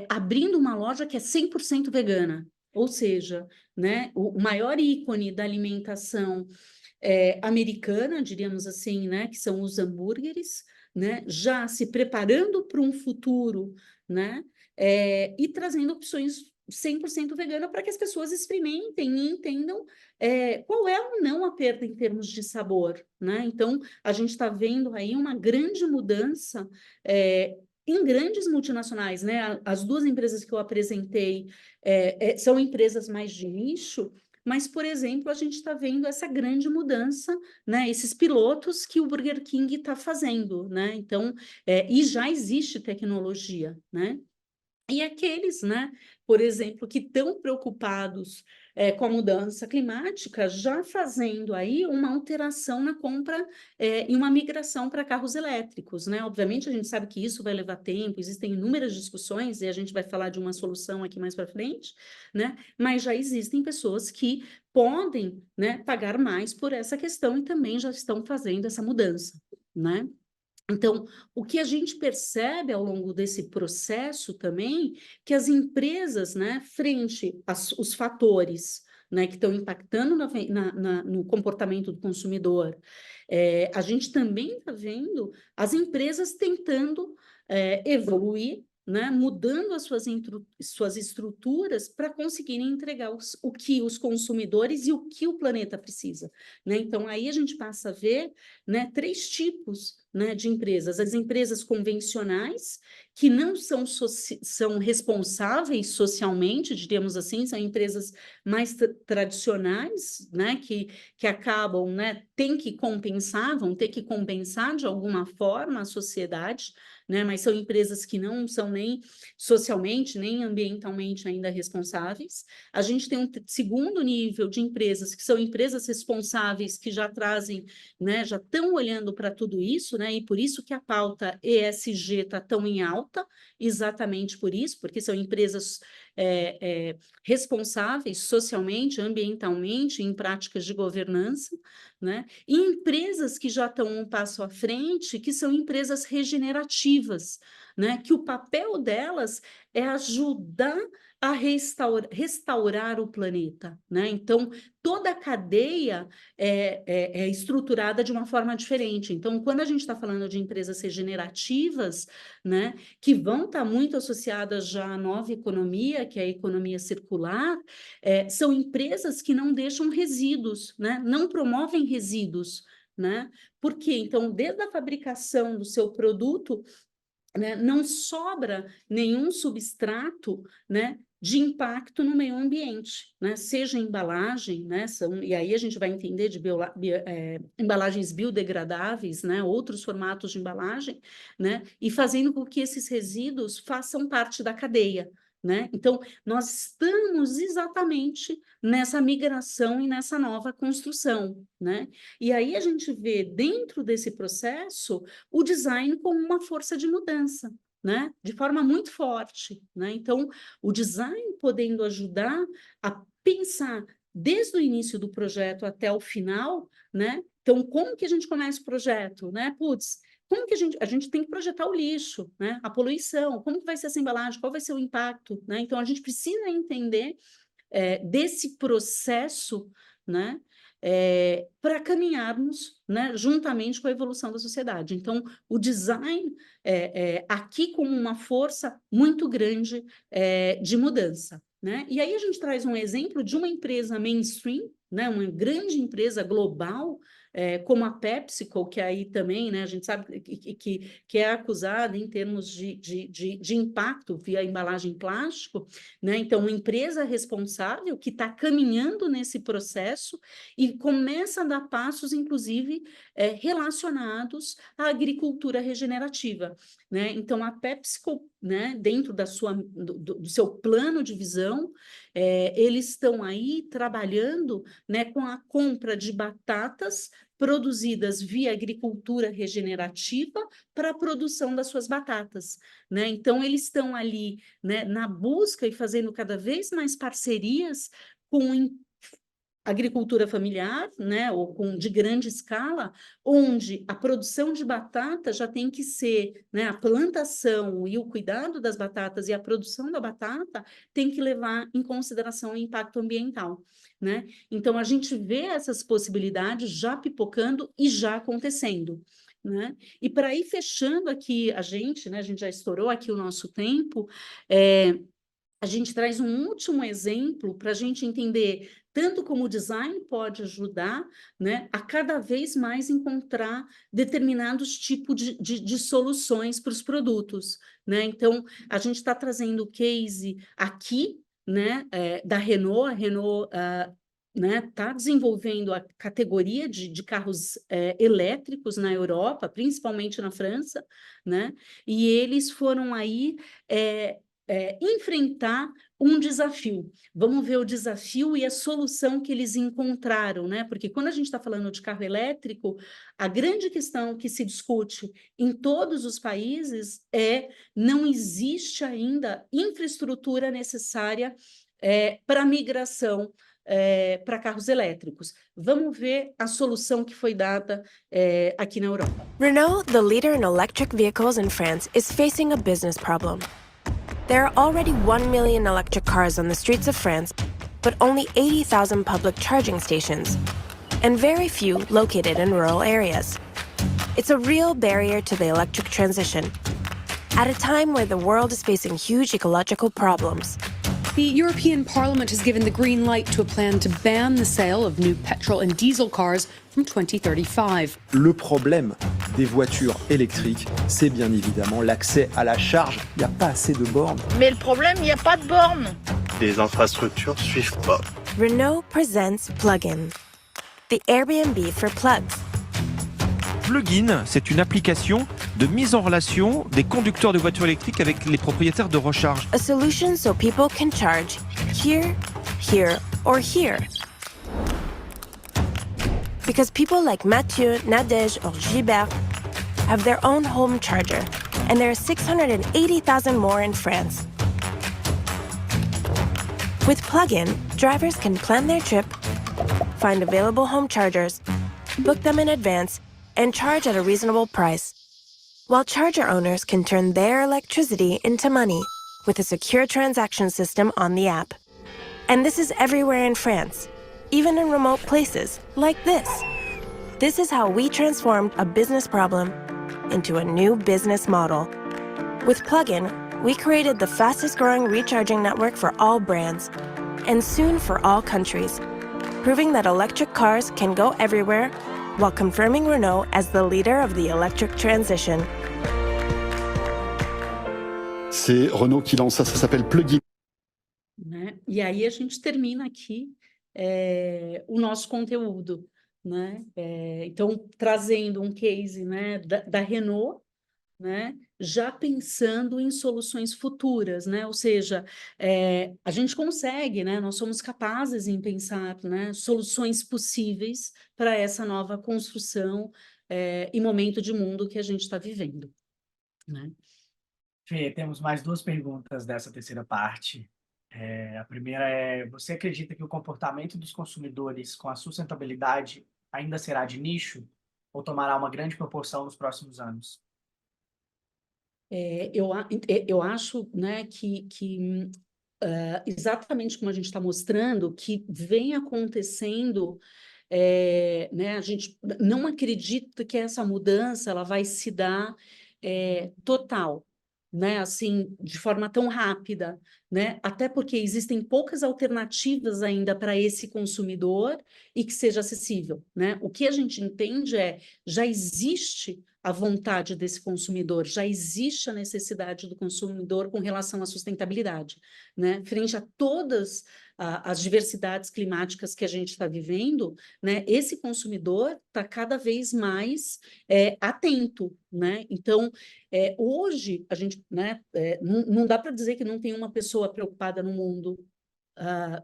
abrindo uma loja que é 100% vegana. Ou seja, né, o maior ícone da alimentação americana, diríamos assim, né, que são os hambúrgueres, né, já se preparando para um futuro, né, e trazendo opções 100% vegana para que as pessoas experimentem e entendam qual é ou não a perda em termos de sabor, né? Então, a gente está vendo aí uma grande mudança em grandes multinacionais, né? As duas empresas que eu apresentei são empresas mais de nicho, mas, por exemplo, a gente está vendo essa grande mudança, né? Esses pilotos que o Burger King está fazendo, né? Então, e já existe tecnologia, né? E aqueles, né, por exemplo, que estão preocupados com a mudança climática, já fazendo aí uma alteração na compra e uma migração para carros elétricos, né? Obviamente, a gente sabe que isso vai levar tempo, existem inúmeras discussões, e a gente vai falar de uma solução aqui mais para frente, né? Mas já existem pessoas que podem, né, pagar mais por essa questão e também já estão fazendo essa mudança, né? Então, o que a gente percebe ao longo desse processo também, que as empresas, né, frente aos fatores, né, que estão impactando no comportamento do consumidor, a gente também está vendo as empresas tentando evoluir, né, mudando as suas estruturas para conseguirem entregar o que os consumidores e o que o planeta precisa, né? Então, aí a gente passa a ver, né, 3 tipos, né, de empresas. As empresas convencionais, que não são responsáveis socialmente, diríamos assim, são empresas mais tradicionais, né, que acabam, né, vão ter que compensar de alguma forma a sociedade, né, mas são empresas que não são nem socialmente, nem ambientalmente ainda responsáveis. A gente tem um segundo nível de empresas, que são empresas responsáveis, que já trazem, né, já estão olhando para tudo isso, né, e por isso que a pauta ESG está tão em alta, exatamente por isso, porque são empresas responsáveis socialmente, ambientalmente, em práticas de governança, né, e empresas que já estão um passo à frente, que são empresas regenerativas, né, que o papel delas é ajudar a restaurar o planeta, né? Então, toda a cadeia é estruturada de uma forma diferente. Então, quando a gente está falando de empresas regenerativas, né, que vão estar muito associadas já à nova economia, que é a economia circular, são empresas que não deixam resíduos, né, não promovem resíduos, né? Por quê? Então, desde a fabricação do seu produto, né, não sobra nenhum substrato, né, de impacto no meio ambiente, né, seja embalagem, né, e aí a gente vai entender de embalagens biodegradáveis, né, outros formatos de embalagem, né, e fazendo com que esses resíduos façam parte da cadeia, né? Então, nós estamos exatamente nessa migração e nessa nova construção, né? E aí a gente vê dentro desse processo o design como uma força de mudança, né? De forma muito forte, né? Então, o design podendo ajudar a pensar desde o início do projeto até o final, né? Então, como que a gente começa o projeto, né? Putz, como que a gente tem que projetar o lixo, né? A poluição, como que vai ser essa embalagem, qual vai ser o impacto, né? Então, a gente precisa entender desse processo, né? Para caminharmos, né, juntamente com a evolução da sociedade. Então, o design aqui como uma força muito grande de mudança, né? E aí a gente traz um exemplo de uma empresa mainstream, né, uma grande empresa global, como a PepsiCo, que aí também, né, a gente sabe que é acusada em termos de impacto via embalagem plástico, né? Então, uma empresa responsável que está caminhando nesse processo e começa a dar passos, inclusive, relacionados à agricultura regenerativa, né? Então, a PepsiCo, né, dentro do seu plano de visão, eles estão aí trabalhando, né, com a compra de batatas produzidas via agricultura regenerativa para a produção das suas batatas, né? Então, eles estão ali, né, na busca e fazendo cada vez mais parcerias com agricultura familiar, né, ou de grande escala, onde a produção de batata já tem que ser, né, a plantação e o cuidado das batatas e a produção da batata tem que levar em consideração o impacto ambiental, né? Então, a gente vê essas possibilidades já pipocando e já acontecendo, né? E para ir fechando aqui né, a gente já estourou aqui o nosso tempo, a gente traz um último exemplo para a gente entender tanto como o design pode ajudar, né, a cada vez mais encontrar determinados tipos de soluções para os produtos, né? Então, a gente está trazendo o case aqui, né, da Renault. A Renault né, está desenvolvendo a categoria de carros elétricos na Europa, principalmente na França, né? E eles foram aí enfrentar um desafio. Vamos ver o desafio e a solução que eles encontraram, né? Porque quando a gente está falando de carro elétrico, a grande questão que se discute em todos os países não existe ainda infraestrutura necessária para a migração para carros elétricos. Vamos ver a solução que foi dada aqui na Europa. Renault, the leader in electric vehicles in France, is facing a business problem. There are already 1 million electric cars on the streets of France, but only 80,000 public charging stations, and very few located in rural areas. It's a real barrier to the electric transition, at a time where the world is facing huge ecological problems. The European Parliament has given the green light to a plan to ban the sale of new petrol and diesel cars from 2035. Le problème des voitures électriques, c'est bien évidemment l'accès à la charge. Il n'y a pas assez de bornes. Mais le problème, il n'y a pas de bornes. Les infrastructures suivent pas. Renault presents Plug-in, the Airbnb for plugs. Plug-in, c'est une application de mise en relation des conducteurs de voitures électriques avec les propriétaires de recharge. A solution so people can charge here, here, or here. Because people like Mathieu, Nadège, or Gilbert have their own home charger, and there are 680,000 more in France. With Plug-in, drivers can plan their trip, find available home chargers, book them in advance, and charge at a reasonable price. While charger owners can turn their electricity into money with a secure transaction system on the app. And this is everywhere in France, even in remote places like this. This is how we transformed a business problem into a new business model. With Plug-in, we created the fastest growing recharging network for all brands, and soon for all countries, proving that electric cars can go everywhere while confirming Renault as the leader of the electric transition. C'est Renault qui lance ça s'appelle Plug-in. Né? E aí a gente termina aqui o nosso conteúdo, né? Então, trazendo um case, né, da Renault, né, já pensando em soluções futuras, né? Ou seja, a gente consegue, né? Nós somos capazes em pensar, né, soluções possíveis para essa nova construção e momento de mundo que a gente está vivendo, né? Fê, temos mais duas perguntas dessa terceira parte. A primeira é: você acredita que o comportamento dos consumidores com a sustentabilidade ainda será de nicho ou tomará uma grande proporção nos próximos anos? Eu acho, né, que exatamente como a gente está mostrando, que vem acontecendo, né, a gente não acredita que essa mudança ela vai se dar total, né, assim, de forma tão rápida, né, até porque existem poucas alternativas ainda para esse consumidor e que seja acessível, né? O que a gente entende já existe a vontade desse consumidor, já existe a necessidade do consumidor com relação à sustentabilidade, né? Frente a todas as diversidades climáticas que a gente está vivendo, né? Esse consumidor está cada vez mais atento, né? Então, hoje, a gente, né, não dá para dizer que não tem uma pessoa preocupada no mundo,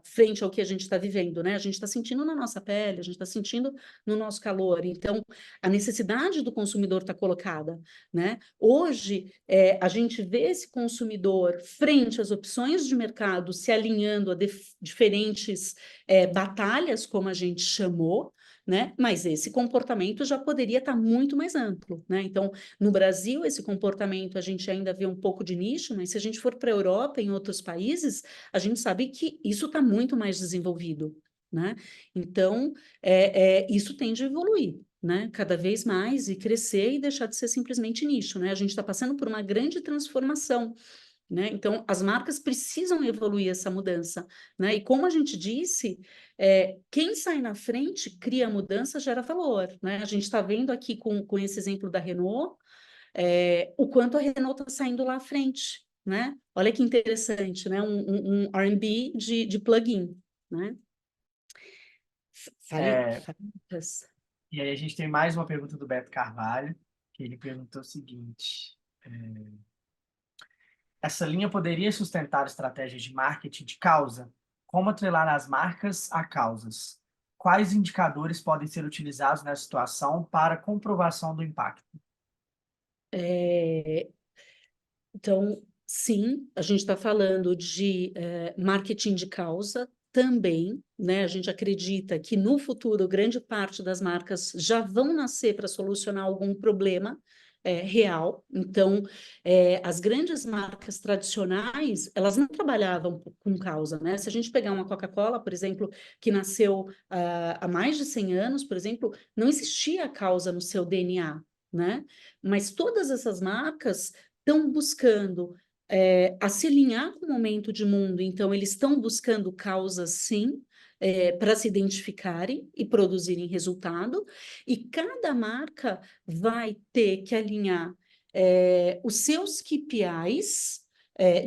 frente ao que a gente está vivendo, né? A gente está sentindo na nossa pele, a gente está sentindo no nosso calor. Então, a necessidade do consumidor está colocada, né? Hoje, a gente vê esse consumidor frente às opções de mercado se alinhando a diferentes batalhas, como a gente chamou, né? Mas esse comportamento já poderia estar muito mais amplo, né? Então, no Brasil, esse comportamento a gente ainda vê um pouco de nicho, mas se a gente for para a Europa, em outros países, a gente sabe que isso está muito mais desenvolvido, né? Então, isso tende a evoluir, né? Cada vez mais e crescer e deixar de ser simplesmente nicho, né? A gente está passando por uma grande transformação, né? Então, as marcas precisam evoluir essa mudança, né? E como a gente disse, quem sai na frente cria mudança, gera valor, né? A gente está vendo aqui com esse exemplo da Renault, o quanto a Renault está saindo lá à frente, né? Olha que interessante, né? Um R&B de plugin, né? Lucas. E aí a gente tem mais uma pergunta do Beto Carvalho, que ele perguntou o seguinte: essa linha poderia sustentar estratégias de marketing de causa? Como atrelar as marcas a causas? Quais indicadores podem ser utilizados nessa situação para comprovação do impacto? Então, sim, a gente está falando de marketing de causa também, né? A gente acredita que no futuro grande parte das marcas já vão nascer para solucionar algum problema real. Então, as grandes marcas tradicionais, elas não trabalhavam com causa, né? Se a gente pegar uma Coca-Cola, por exemplo, que nasceu há mais de 100 anos, por exemplo, não existia causa no seu DNA, né? Mas todas essas marcas estão buscando a se alinhar com o momento de mundo, então eles estão buscando causas, sim, para se identificarem e produzirem resultado, e cada marca vai ter que alinhar os seus KPIs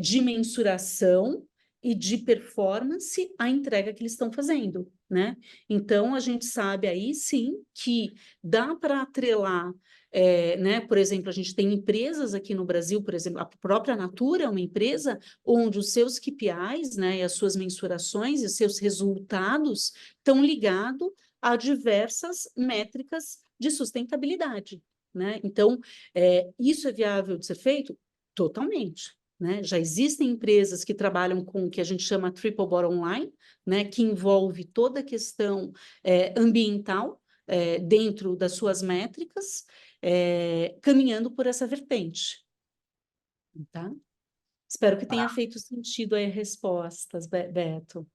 de mensuração e de performance à entrega que eles estão fazendo, né? Então, a gente sabe aí, sim, que dá para atrelar né? Por exemplo, a gente tem empresas aqui no Brasil, por exemplo, a própria Natura é uma empresa onde os seus KPIs, né, e as suas mensurações e os seus resultados estão ligados a diversas métricas de sustentabilidade, né? Então, isso é viável de ser feito? Totalmente, né? Já existem empresas que trabalham com o que a gente chama triple bottom line, né, que envolve toda a questão ambiental dentro das suas métricas, caminhando por essa vertente, tá? Espero que tenha feito sentido aí as respostas, Beto.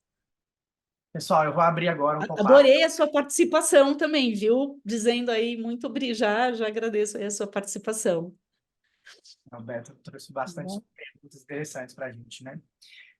Pessoal, eu vou abrir agora um pop-up. Adorei a sua participação também, viu? Dizendo aí muito obrigado, já agradeço aí a sua participação. O Beto trouxe bastante perguntas interessantes para a gente, né?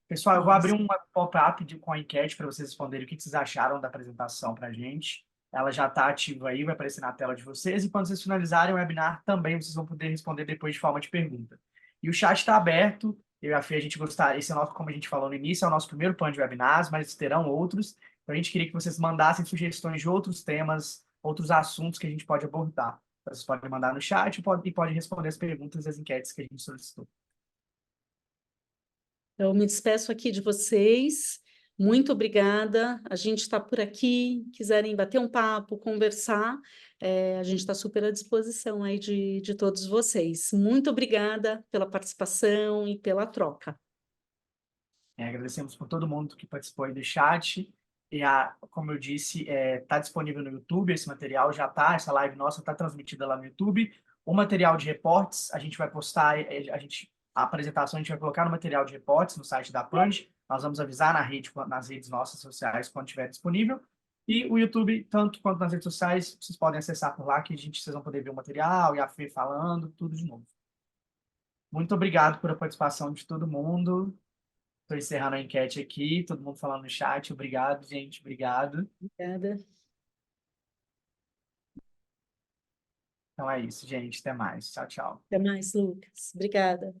Pessoal, eu vou abrir um pop-up com a enquete para vocês responderem o que vocês acharam da apresentação para a gente. Ela já está ativa aí, vai aparecer na tela de vocês. E quando vocês finalizarem o webinar, também vocês vão poder responder depois de forma de pergunta. E o chat está aberto. Eu e a Fê, a gente gostaria, esse é o nosso, como a gente falou no início, é o nosso primeiro plano de webinars, mas terão outros. Então, a gente queria que vocês mandassem sugestões de outros temas, outros assuntos que a gente pode abordar. Vocês podem mandar no chat e podem responder as perguntas e as enquetes que a gente solicitou. Eu me despeço aqui de vocês. Muito obrigada. A gente está por aqui. Quiserem bater um papo, conversar, a gente está super à disposição aí de todos vocês. Muito obrigada pela participação e pela troca. Agradecemos por todo mundo que participou aí do chat. E, como eu disse, está disponível no YouTube, esse material já está, essa live nossa está transmitida lá no YouTube. O material de reportes, a gente vai postar, a apresentação a gente vai colocar no material de reportes no site da Punch. Nós vamos avisar nas redes nossas sociais quando estiver disponível. E o YouTube, tanto quanto nas redes sociais, vocês podem acessar por lá, que vocês vão poder ver o material e a Fê falando, tudo de novo. Muito obrigado pela participação de todo mundo. Estou encerrando a enquete aqui, todo mundo falando no chat. Obrigado, gente. Obrigado. Obrigada. Então é isso, gente. Até mais. Tchau, tchau. Até mais, Lucas. Obrigada.